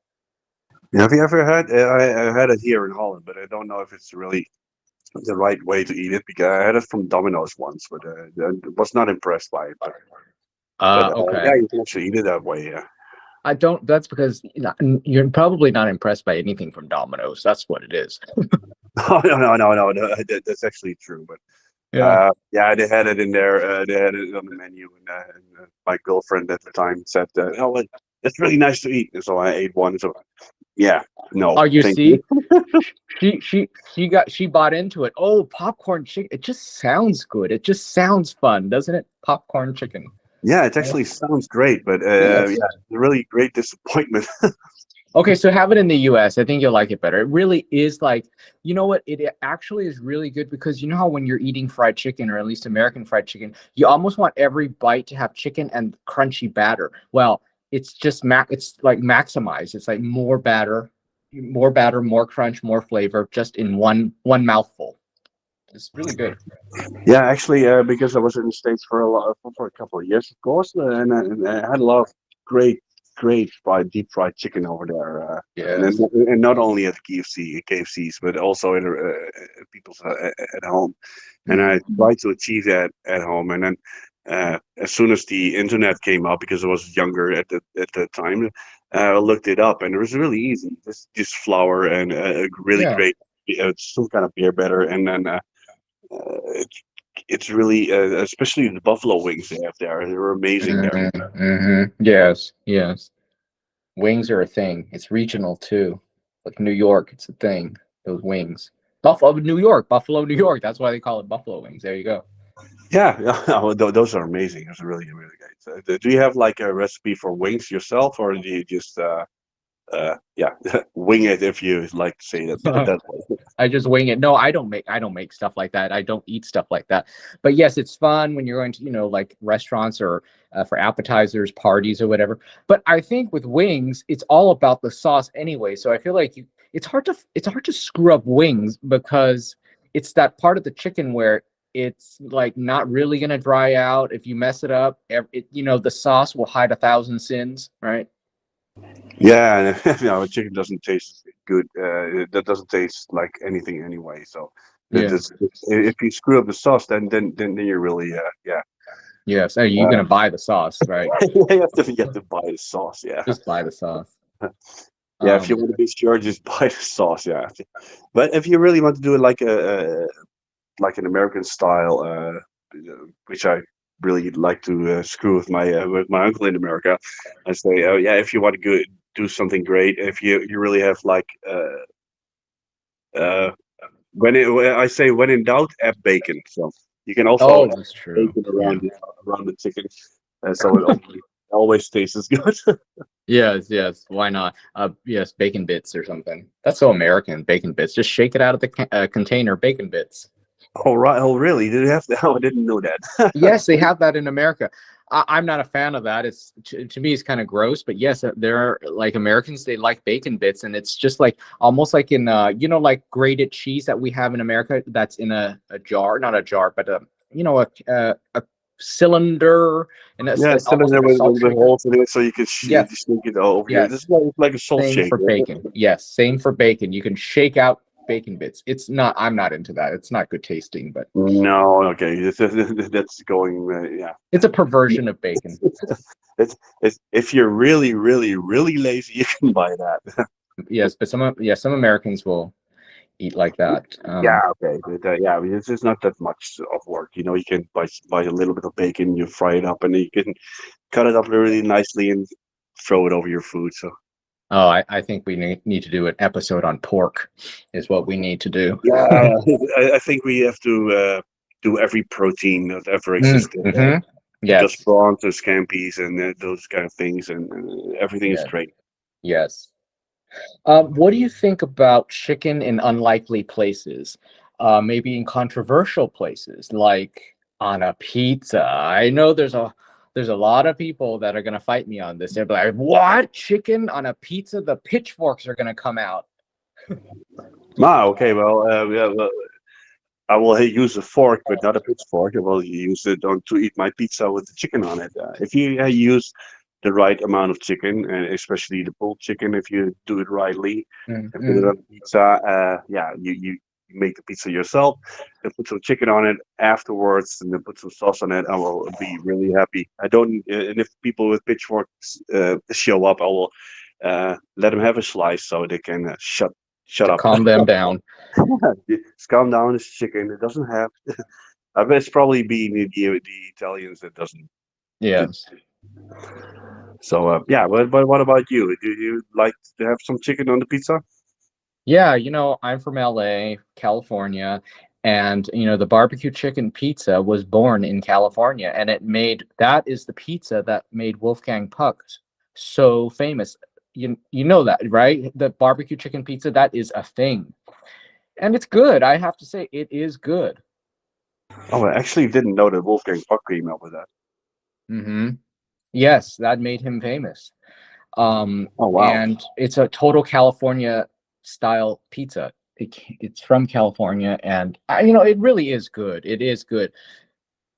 have you ever had? I had it here in Holland, but I don't know if it's really the right way to eat it because I had it from Domino's once, but I was not impressed by it. But Okay. yeah, you can actually eat it that way. Yeah. I don't. That's because you're probably not impressed by anything from Domino's. That's what it is. Oh no, that's actually true. But Yeah. yeah, they had it in there. They had it on the menu, and my girlfriend at the time said, "Oh, it's really nice to eat." And so I ate one. So yeah, no, Oh, you thank you. see, she bought into it. Oh, popcorn chicken. It just sounds good. It just sounds fun, doesn't it? Popcorn chicken. Yeah, it actually sounds great, but Yes. yeah, a really great disappointment. Okay, so have it in the US. I think you'll like it better. It really is like, you know what? It actually is really good because you know how when you're eating fried chicken, or at least American fried chicken, you almost want every bite to have chicken and crunchy batter. Well, it's like maximized. It's like more batter, more crunch, more flavor, just in one mouthful. It's really good. Yeah, actually, because I was in the States for a couple of years, of course, and I had a lot of great deep fried chicken over there, Yes. and not only at KFCs, but also at people's at home. And I Mhm. tried to achieve that at home, and then as soon as the internet came up, because I was younger at the time, I looked it up, and it was really easy. Just flour and a really Yeah. great some kind of beer batter, and then. It's really especially the buffalo wings they have there. They're amazing there. Yes. Yes. Wings are a thing. It's regional too. Like New York, it's a thing. Those wings. Buffalo, New York. That's why they call it buffalo wings. There you go. Yeah, yeah. Those are amazing. It's really great. Do you have like a recipe for wings yourself, or do you just yeah wing it if you like to say that that way? I just wing it. No, I don't make stuff like that. I don't eat stuff like that. But yes, it's fun when you're going to, like restaurants or for appetizers, parties or whatever. But I think with wings, it's all about the sauce anyway. So I feel like it's hard to screw up wings because it's that part of the chicken where it's like not really gonna dry out. If you mess it up, the sauce will hide 1,000 sins, right? Yeah, and chicken doesn't taste good. That doesn't taste like anything anyway. So Yeah. if you screw up the sauce, then you're really yeah. Yes. And you're Uh, gonna buy the sauce, right? you have to buy the sauce. Yeah. Just buy the sauce. Yeah, if you Um, want to be sure, just buy the sauce. Yeah, but if you really want to do it like like an American style, which I really like to screw with my uncle in America, I say, oh yeah, if you want to do something great. If you really have like uh, I say when in doubt, add bacon. So you can also Oh, add that's true. bacon Yeah. around the chicken, so it always tastes as good. Yes, yes. Why not? Yes, bacon bits or something. That's so American. Bacon bits. Just shake it out of the container. Bacon bits. Oh right. Oh really? Did you have to? Oh, I didn't know that. Yes, they have that in America. I'm not a fan of that. It's to me, it's kind of gross. But yes, there are like Americans. They like bacon bits, and it's just like almost like in like grated cheese that we have in America. That's in a jar, not a jar, but a cylinder, and it's Yeah, almost cylinder like a salt with shaker. holes in it, so you can Yes, just shake it over here. This yes. is like a salt Same for shaker. bacon. Yes, same for bacon. You can shake out bacon bits. It's not. I'm not into that. It's not good tasting, but No, okay, that's going. Yeah, it's a perversion of bacon. it's if you're really, really, really lazy, you can buy that. Yes, but some Americans will eat like that. Yeah, okay, yeah, I mean, it's not that much of work. You can buy a little bit of bacon, you fry it up, and you can cut it up really nicely and throw it over your food. So Oh, I think we need to do an episode on pork, is what we need to do. yeah, I think we have to do every protein that ever existed. Mm-hmm. Just Yes, prawns and scampi's and those kind of things, and everything is yes, great. yes. What do you think about chicken in unlikely places? Maybe in controversial places, like on a pizza. I know there's a lot of people that are gonna fight me on this. They're like, "What? Chicken on a pizza? The pitchforks are gonna come out." Ah, okay, well, yeah, well, I will use a fork, but not a pitchfork. I will use it to eat my pizza with the chicken on it. If you use the right amount of chicken, and especially the pulled chicken, if you do it rightly and put it Mm-hmm. on pizza, yeah, you make the pizza yourself and put some chicken on it afterwards, and then put some sauce on it. I will be really happy. I don't, and if people with pitchforks show up, I will let them have a slice so they can shut To up. calm them down. Just calm down. It's chicken. It doesn't have. I bet it's probably being the Italians that doesn't. Do- Yes. So yeah, but what about you? Do you like to have some chicken on the pizza? Yeah, I'm from LA, California, and the barbecue chicken pizza was born in California, and that is the pizza that made Wolfgang Puck so famous. You know that, right? The barbecue chicken pizza, that is a thing. And it's good. I have to say it is good. Oh, I actually didn't know that Wolfgang Puck came up with that. Hmm. Yes, that made him famous. Oh wow. And it's a total California style pizza. It's from California, and it really is good. It is good.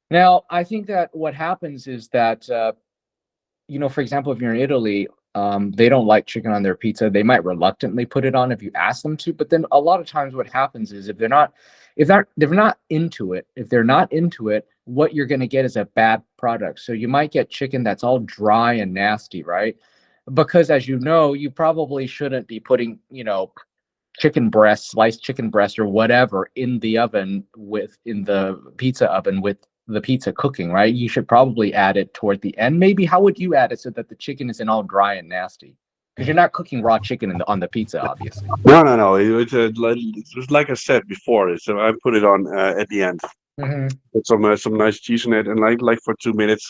Now, I think that what happens is that for example, if you're in Italy, they don't like chicken on their pizza. They might reluctantly put it on if you ask them to, but then a lot of times what happens is if they're not into it, what you're going to get is a bad product. So you might get chicken that's all dry and nasty, right? Because as you probably shouldn't be putting, chicken breast, sliced chicken breast or whatever in the pizza oven with the pizza cooking, right? You should probably add it toward the end. Maybe how would you add it so that the chicken isn't all dry and nasty? Because you're not cooking raw chicken on the pizza, obviously. No, no, no. It was like I said before. So I put it on at the end. Hmm. Put some nice cheese in it, and like for 2 minutes,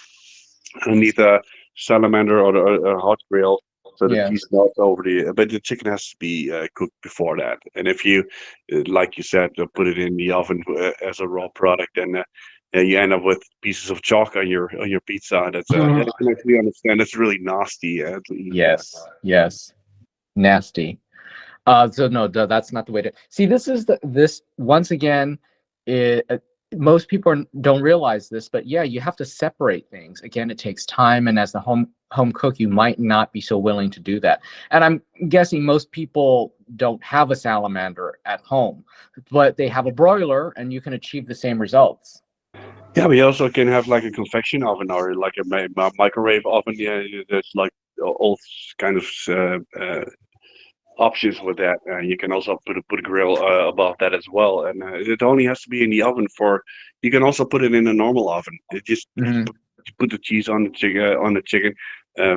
I need a salamander or a hot grill so the Yes. cheese melts over the. But the chicken has to be cooked before that. And if you, like you said, put it in the oven as a raw product, then you end up with pieces of chalk on your pizza. That's yeah, I can actually understand. That's really nasty to eat that. Yes. Yes. Nasty. So no, that's not the way to see. This once again. Most people don't realize this, but yeah, you have to separate things. Again, it takes time, and as the home cook, you might not be so willing to do that. And I'm guessing most people don't have a salamander at home, but they have a broiler, and you can achieve the same results. Yeah, we also can have like a convection oven or like a microwave oven. Yeah, there's like all kind of options with that. You can also put a grill above that as well, and it only has to be in the oven for. You can also put it in a normal oven. It just Hmm. put the cheese on the chicken,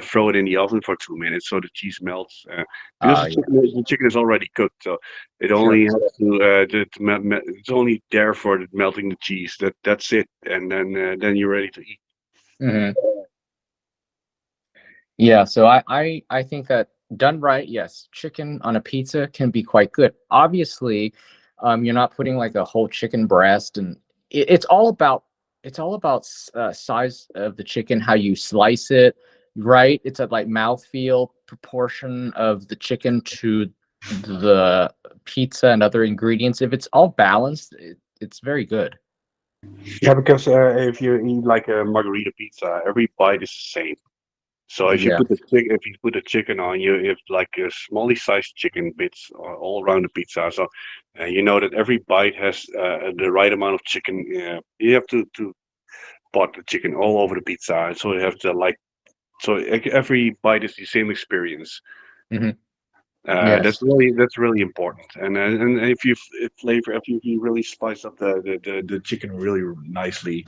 throw it in the oven for 2 minutes so the cheese melts. Because Yeah, the chicken is already cooked, so it sure. only has it's only there for melting the cheese. That's it, and then you're ready to eat. Hmm. Yeah, so I think that done right, yes, chicken on a pizza can be quite good. Obviously, you're not putting like a whole chicken breast, and it's all about size of the chicken, how you slice it, right? It's a like mouthfeel proportion of the chicken to the pizza and other ingredients. If it's all balanced, it's very good. Yeah, because if you eat like a margarita pizza, every bite is the same. So Yeah. if you put the chicken on, you have like a smally sized chicken bits all around the pizza. So you know that every bite has the right amount of chicken. You have to pot the chicken all over the pizza, so you have to like every bite is the same experience. Hmm. Yes. That's really important. And if you flavor if you really spice up the chicken really nicely,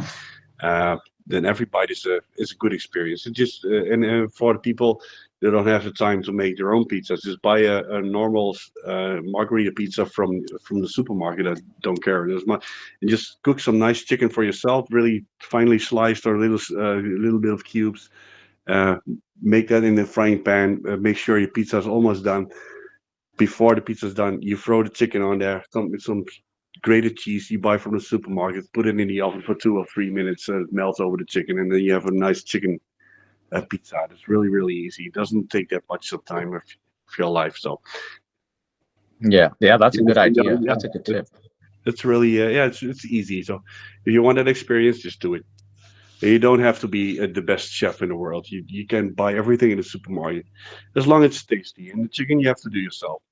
uh, then every bite is a good experience. It just and for the people that don't have the time to make their own pizzas, just buy a normal margarita pizza from the supermarket. I don't care. There's much, and just cook some nice chicken for yourself, really finely sliced or little bit of cubes. Uh, make that in the frying pan. Make sure your pizza is almost done. Before the pizza's done, you throw the chicken on there, some grated cheese you buy from the supermarket, put it in the oven for 2 or 3 minutes, so it melts over the chicken, and then you have a nice chicken pizza. It's really easy. It doesn't take that much of time of your life. So Yeah. Yeah, that's a yeah, good idea. yeah, That's a good tip. it's really yeah, it's easy. So if you want that experience, just do it. You don't have to be the best chef in the world. You can buy everything in the supermarket as long as it's tasty. And the chicken you have to do yourself.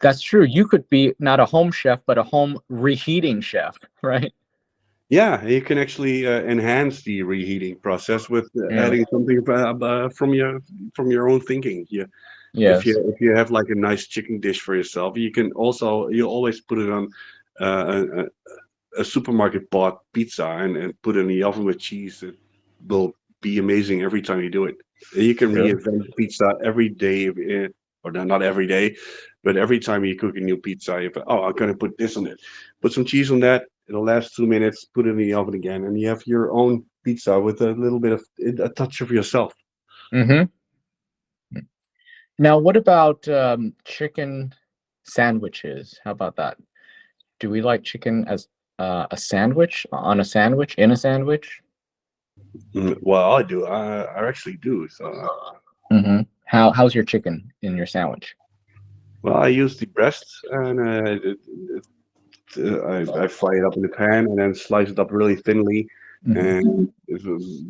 That's true. You could be not a home chef, but a home reheating chef, right? Yeah, you can actually enhance the reheating process with Yeah. adding something from your own thinking. Yeah, Yes. if you have like a nice chicken dish for yourself, you always put it on a supermarket bought pizza and put it in the oven with cheese. It will be amazing every time you do it. You can True. reinvent pizza every day, or not every day, but every time you cook a new pizza, you oh, I'm gonna put this on it. Put some cheese on that. It'll last 2 minutes. Put it in the oven again, and you have your own pizza with a little bit of a touch of yourself. Hmm. Now, what about chicken sandwiches? How about that? Do we like chicken as a sandwich on a sandwich in a sandwich? Well, I do. I actually do. So, Hmm. How's your chicken in your sandwich? well, I use the breast, and I fry it up in the pan and then slice it up really thinly. Hmm. And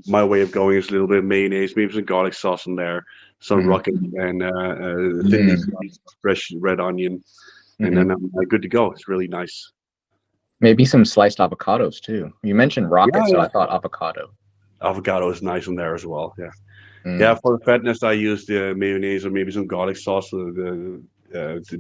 my way of going is a little bit of mayonnaise, maybe some garlic sauce in there, some Hmm. rocket, and thinly Mm. sliced fresh red onion, and Hmm. then I'm good to go. It's really nice. Maybe some sliced avocados too. You mentioned Yeah, rocket, so yeah. I thought avocado. Avocado is nice in there as well. Yeah, yeah. Mm. For the fatness, I use the mayonnaise or maybe some garlic sauce, the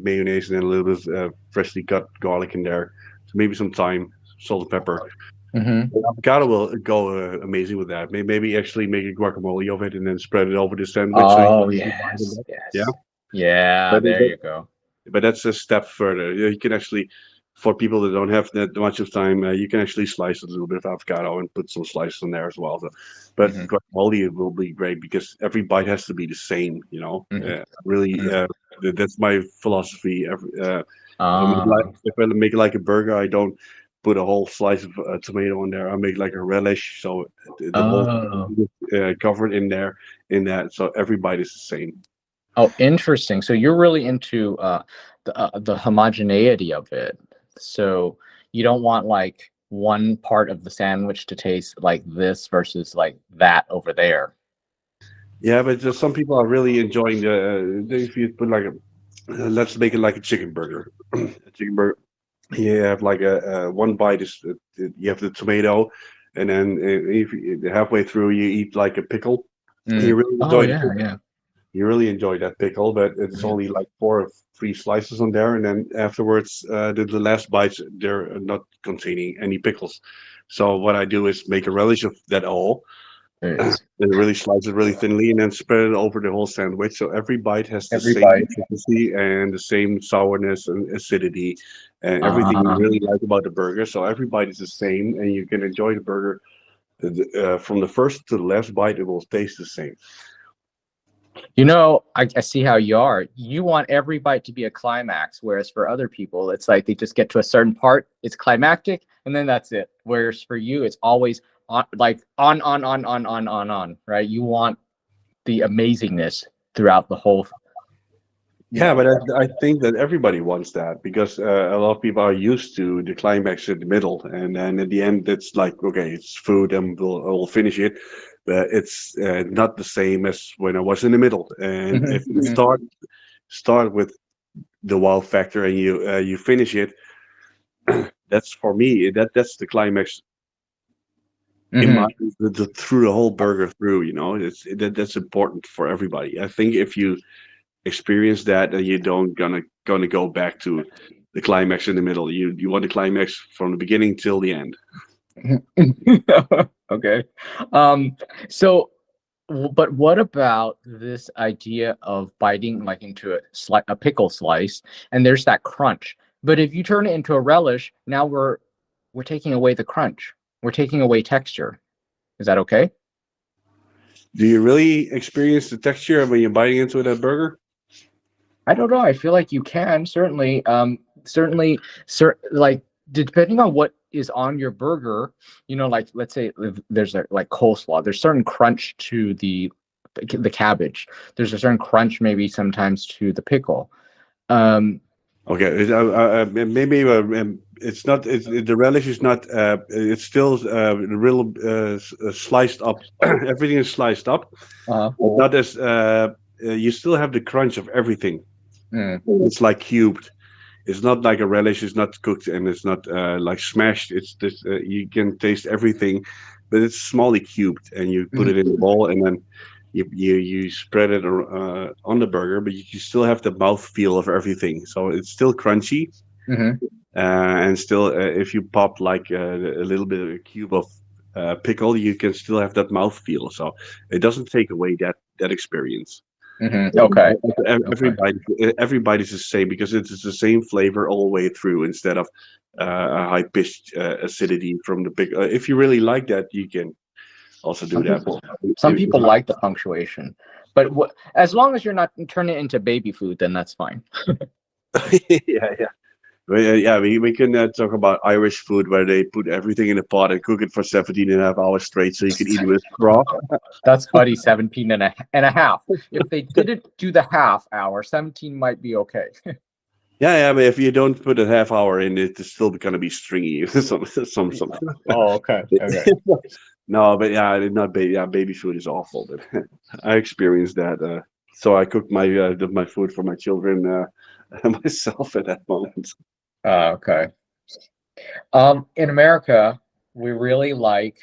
mayonnaise, and then a little bit of freshly cut garlic in there. So maybe some thyme, salt and pepper. Hmm. The avocado will go amazing with that. Maybe actually make a guacamole of it and then spread it over the sandwich. So Oh you bite in yes, that. Yeah, yes. Yeah, but, there you go. but that's a step further. You can actually, for people that don't have that much of time, you can actually slice a little bit of avocado and put some slices in there as well. So, but Hmm. guacamole will be great because every bite has to be the same. Hmm. Really, that's my philosophy. Ah. If I make like a burger, I don't put a whole slice of tomato on there. I make like a relish, so the whole Oh. covered in there in that, so every bite is the same. Oh, interesting. So you're really into the homogeneity of it. So you don't want like one part of the sandwich to taste like this versus like that over there. Yeah, but some people are really enjoying if you put like a let's make it like a chicken burger. A chicken burger. You have like a one bite is you have the tomato, and then if halfway through you eat like a pickle. You Mm. really Oh enjoy the yeah, pickle. yeah. You really enjoy that pickle, but it's Mhm. only like 4 or 3 slices on there, and then afterwards the last bites they're not containing any pickles. So what I do is make a relish of that all, It is. They really slice it really thinly and then spread it over the whole sandwich. So every bite has the Every same bite. consistency and the same sourness and acidity and everything you Uh, really like about the burger. So every bite is the same, and you can enjoy the burger from the first to the last bite. It will taste the same. I see how you are. You want every bite to be a climax, whereas for other people, it's like they just get to a certain part, it's climactic, and then that's it. Whereas for you, it's always on, like on, right? You want the amazingness throughout the whole. Yeah, but I think that everybody wants that because a lot of people are used to the climax in the middle, and then at the end, it's like, okay, it's food, and we'll finish it. But it's not the same as when I was in the middle. And Mhm, if you mhm, start with the wow factor and you finish it, that's for me. That's the climax in my mhm. through the whole burger through. That's important for everybody. I think if you experience that, and you don't gonna go back to the climax in the middle. You want the climax from the beginning till the end. Okay. Um, so, but what about this idea of biting like into a pickle slice, and there's that crunch. But if you turn it into a relish, now we're taking away the crunch. We're taking away texture. Is that okay? Do you really experience the texture when you're biting into that burger? I don't know. I feel like you can certainly, like depending on what is on your burger, like let's say if there's like coleslaw. There's certain crunch to the cabbage. There's a certain crunch maybe sometimes to the pickle. Um, Okay, maybe it's not. The relish is not. It's still real sliced up. Everything is sliced up, uh, but not as. You still have the crunch of everything. mm, It's like cubed. It's not like a relish. It's not cooked and it's not like smashed. It's just you can taste everything, but it's smallly cubed, and you put mhm, it in the bowl, and then you spread it on the burger, but you still have the mouth feel of everything. So it's still crunchy, mhm, and still, if you pop like a little bit of a cube of pickle, you can still have that mouth feel. So it doesn't take away that experience. mhm. Okay. Okay. Everybody's the same because it's the same flavor all the way through instead of a high pitched acidity from the big. If you really like that, you can also do Some that. people, some people like the punctuation, but as long as you're not turning it into baby food, then that's fine. Yeah, yeah. Yeah, we can talk about Irish food where they put everything in a pot and cook it for 17 and a half hours straight so you can eat it with straw. That's funny, 17 and a half. If they didn't do the half hour, 17 might be okay. Yeah, yeah, but if you don't put a half hour in, it's still gonna be stringy. Some. Oh, okay. Okay. No, but yeah, not baby. Yeah, baby food is awful. But I experienced that. So I cooked my food for my children myself at that moment. Okay. In America, we really like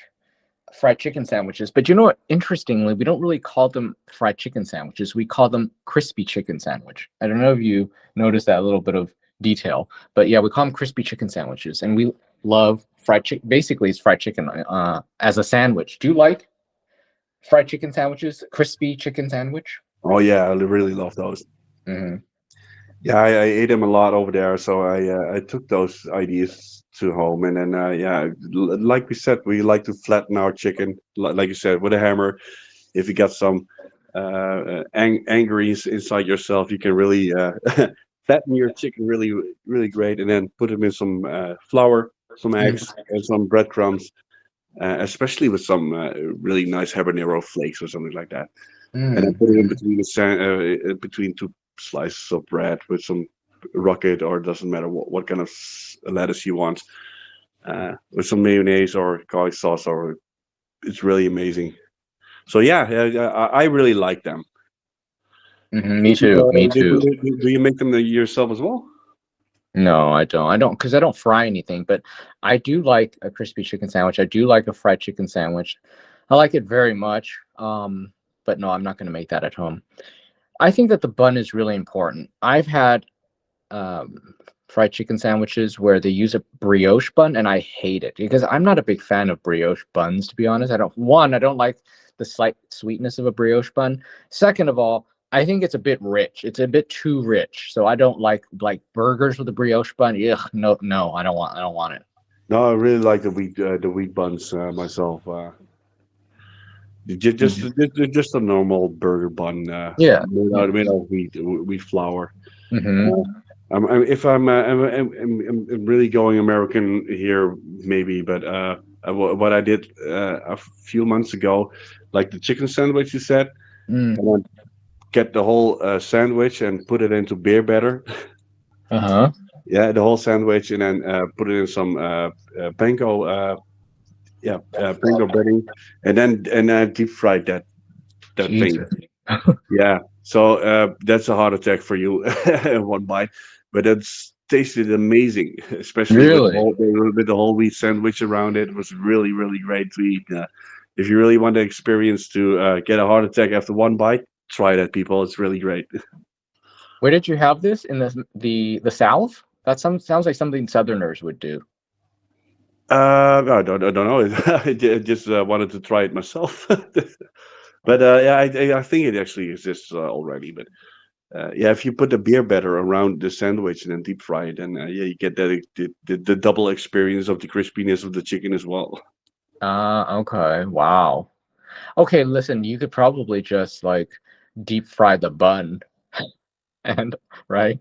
fried chicken sandwiches, but you know what? Interestingly, we don't really call them fried chicken sandwiches. We call them crispy chicken sandwich. I don't know if you noticed that little bit of detail, but yeah, we call them crispy chicken sandwiches, and we love fried chicken. Basically, it's fried chicken as a sandwich. Do you like fried chicken sandwiches? Crispy chicken sandwich? Oh yeah, I really love those. Hmm. Yeah, I ate them a lot over there, so I took those ideas to home, and then yeah, like we said, we like to flatten our chicken, like you said, with a hammer. If you got some angries inside yourself, you can really flatten your chicken really great, and then put them in some flour, some eggs, and some breadcrumbs, especially with some really nice habanero flakes or something like that, and then put it in Mm-hmm. between between two slices of bread with some rocket, or it doesn't matter what kind of lettuce you want, with some mayonnaise or garlic sauce, or it's really amazing. So yeah, I really like them. Hmm. Me too. Me too. Do you make them yourself as well? No, I don't. I don't because I don't fry anything, but I do like a crispy chicken sandwich. I do like a fried chicken sandwich. I like it very much. But no, I'm not going to make that at home. I think that the bun is really important. I've had fried chicken sandwiches where they use a brioche bun, and I hate it because I'm not a big fan of brioche buns, to be honest. I don't like the slight sweetness of a brioche bun. Second of all, I think it's a bit rich. It's a bit too rich. So I don't like burgers with a brioche bun. Ugh, no, no, I don't want it. No, I really like the wheat buns myself. Mhm. Just a normal burger bun Yeah. made out of wheat flour. Hmm. Uh, if I'm really going American here, maybe, but what I did a few months ago, like the chicken sandwich you said, Mm. and then get the whole sandwich and put it into beer batter. Uh-huh. Yeah, the whole sandwich, and then put it in some panko, panko breading, and then deep fried that thing. Jesus. Yeah, so that's a heart attack for you in one bite, but it's tasted amazing, especially Really? with the whole wheat sandwich around it. It was really great to eat. If you really want the experience to get a heart attack after one bite, try that, people. It's really great. Where did you have this in the South? That sounds like something Southerners would do. I don't know. I just wanted to try it myself. But yeah, I think it actually exists already. But yeah, if you put the beer batter around the sandwich and then deep fry it, then yeah, you get the double experience of the crispiness of the chicken as well. Okay. Wow. Okay, listen, you could probably just like deep fry the bun and right?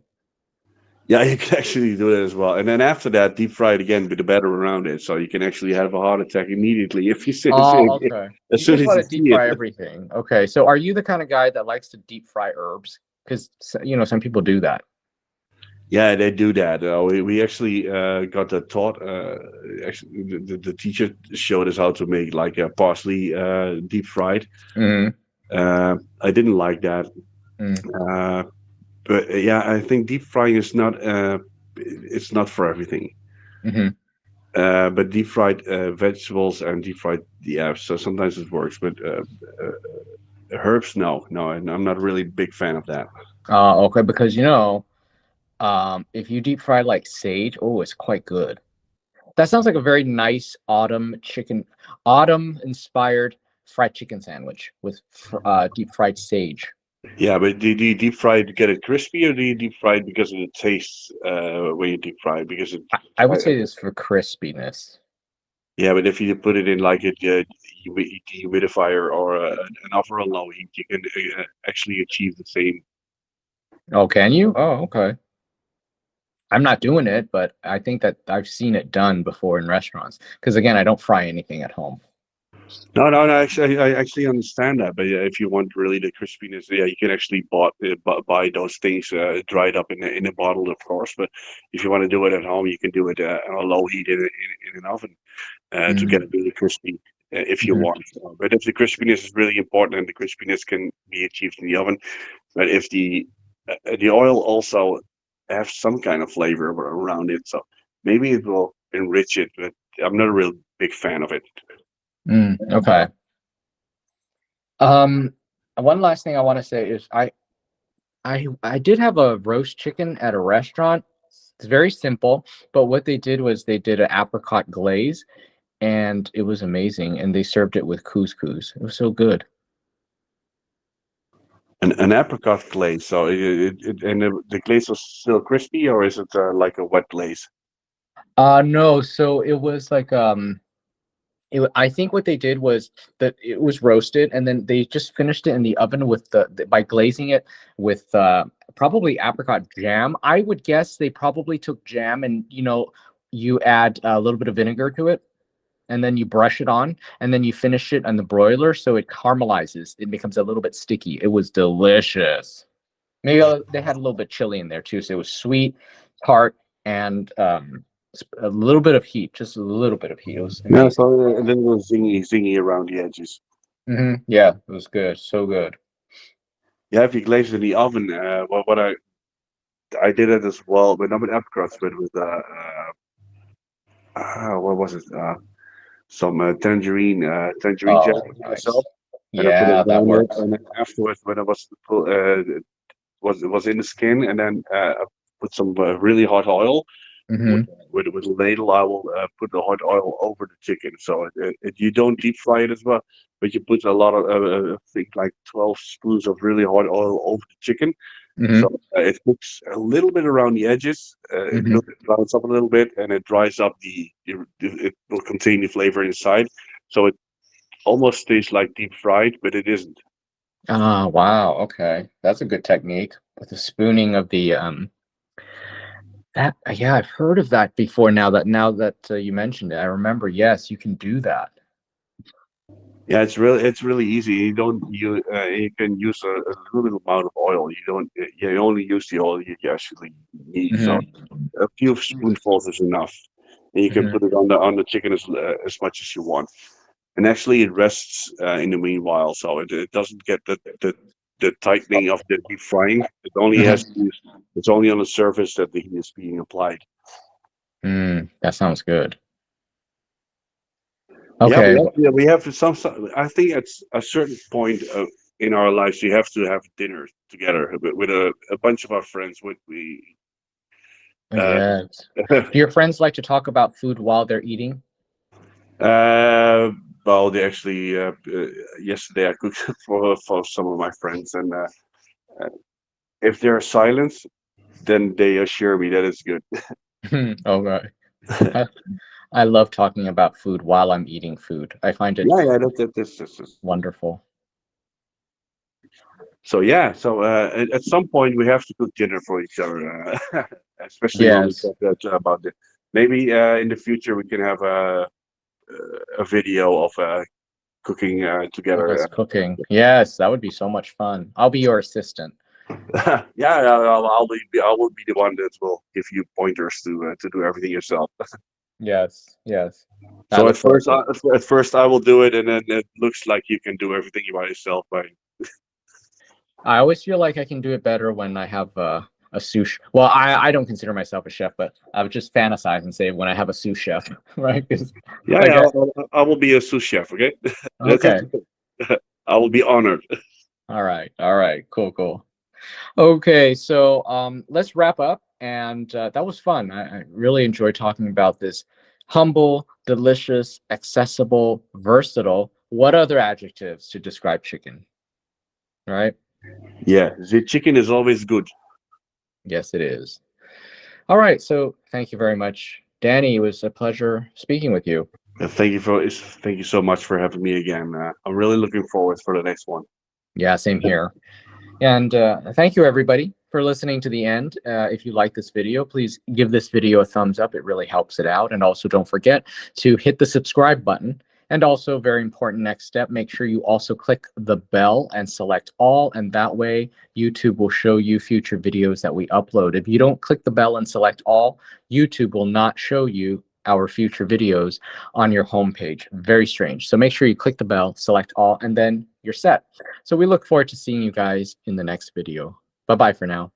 Yeah, you can actually do it as well. And then after that, deep fry it again with the batter around it, so you can actually have a heart attack immediately if you see Oh, okay. as You soon just as want you to deep see it. fry everything. Okay. So are you the kind of guy that likes to deep fry herbs? Because some people do that. Yeah, they do that. We actually got that taught. Actually, the teacher showed us how to make like a parsley deep fried. Mm-hmm. I didn't like that, uh, but yeah, I think deep frying is not. It's not for everything. Mm-hmm. But deep fried vegetables and deep fried, yeah. So sometimes it works, but herbs, no, and I'm not really big fan of that. Okay, because if you deep fry like sage, oh, it's quite good. That sounds like a very nice autumn inspired fried chicken sandwich with deep fried sage. Yeah, but do you deep fry it to get it crispy, or do you deep fry it because of the taste when you deep fry it? Because it, I would I, say this for crispiness. yeah, but if you put it in like a dehumidifier or an over a low heat, you can actually achieve the same. Oh, can you? Oh, okay. I'm not doing it, but I think that I've seen it done before in restaurants. Because again, I don't fry anything at home. No. Actually, I actually understand that. But if you want really the crispiness, yeah, you can actually buy those things dried up in a bottle, of course. But if you want to do it at home, you can do it on a low heat in an oven to get Mm-hmm. it really crispy if you want. But if the crispiness is really important and the crispiness can be achieved in the oven, but if the oil also have some kind of flavor around it, so maybe it will enrich it. But I'm not a real big fan of it. Okay. Um, One last thing I want to say is I did have a roast chicken at a restaurant. It's very simple, but what they did was they did an apricot glaze, and it was amazing. And they served it with couscous. It was so good. An apricot glaze. So and the glaze was still crispy, or is it like a wet glaze? No, so it was like I think what they did was that it was roasted, and then they just finished it in the oven with by glazing it with probably apricot jam. I would guess they probably took jam and you add a little bit of vinegar to it, and then you brush it on, and then you finish it on the broiler so it caramelizes. It becomes a little bit sticky. It was delicious. Maybe they had a little bit chili in there too, so it was sweet, tart, and a little bit of heat, just a little bit of heat. It was Yeah, amazing. so and then it was zingy around the edges. Yeah, it was good. So good. Yeah, if you glaze it in the oven, what I did it as well, but not with apricots, but with what was it? Some tangerine jam Oh, nice. myself, and I put it Yeah, that around it, works. and then afterwards, when it was in the skin, and then I put some really hot oil, Mm-hmm. With a ladle, I will put the hot oil over the chicken. So you don't deep fry it as well, but you put a lot of, I think like 12 spoons of really hot oil over the chicken. So Mm-hmm. it cooks a little bit around the edges. It Mm-hmm. browns up a little bit, and it dries up it will contain the flavor inside. So it almost tastes like deep fried, but it isn't. Ah, wow. Okay. That's a good technique with the spooning of the that yeah, I've heard of that before now that you mentioned it. I remember, yes, you can do that. Yeah, it's really easy. You can use a little amount of oil. You only use the oil you actually need. So Mm-hmm. a few spoonfuls is enough, and you can Mm-hmm. put it on the chicken as much as you want. And actually, it rests in the meanwhile, so it doesn't get the tightening of the deep frying. Mm-hmm. It's only on the surface that the heat is being applied. That sounds good. Yeah, Okay. we have some. I think at a certain point in our lives, we have to have dinner together with a bunch of our friends. With we, uh, Yes. Do your friends like to talk about food while they're eating? uh, well, they actually yesterday I cooked for some of my friends, and if they're silent, then they assure me that it's good. All right. I, I love talking about food while I'm eating food. I find it Yeah, that's wonderful. so yeah. So at some point we have to cook dinner for each other, especially when we Yes. talk about it. Maybe in the future we can have a video of cooking Of together. us cooking. Yes, that would be so much fun. I'll be your assistant. Yeah, I will be the one that will give you pointers to do everything yourself. Yes, yes. I So look forward to it. at first I will do it, and then it looks like you can do everything by yourself. But I always feel like I can do it better when I have a sous. Well, I don't consider myself a chef, but I would just fantasize and say when I have a sous chef, right? 'Cause, yeah, like, I will be a sous chef. Okay, that's okay, I will be honored. all right, cool, cool. Okay, so let's wrap up, and that was fun. I really enjoyed talking about this humble, delicious, accessible, versatile. What other adjectives to describe chicken? Right? Yeah, the chicken is always good. Yes, it is. All right, so thank you very much, Danny. It was a pleasure speaking with you. Thank you so much for having me again. I'm really looking forward for the next one. Yeah, same here. And thank you, everybody, for listening to the end. If you like this video, please give this video a thumbs up. It really helps it out. And also, don't forget to hit the subscribe button. And also, very important next step, make sure you also click the bell and select all. And that way, YouTube will show you future videos that we upload. If you don't click the bell and select all, YouTube will not show you our future videos on your homepage. Very strange. So make sure you click the bell, select all, and then you're set. So we look forward to seeing you guys in the next video. Bye-bye for now.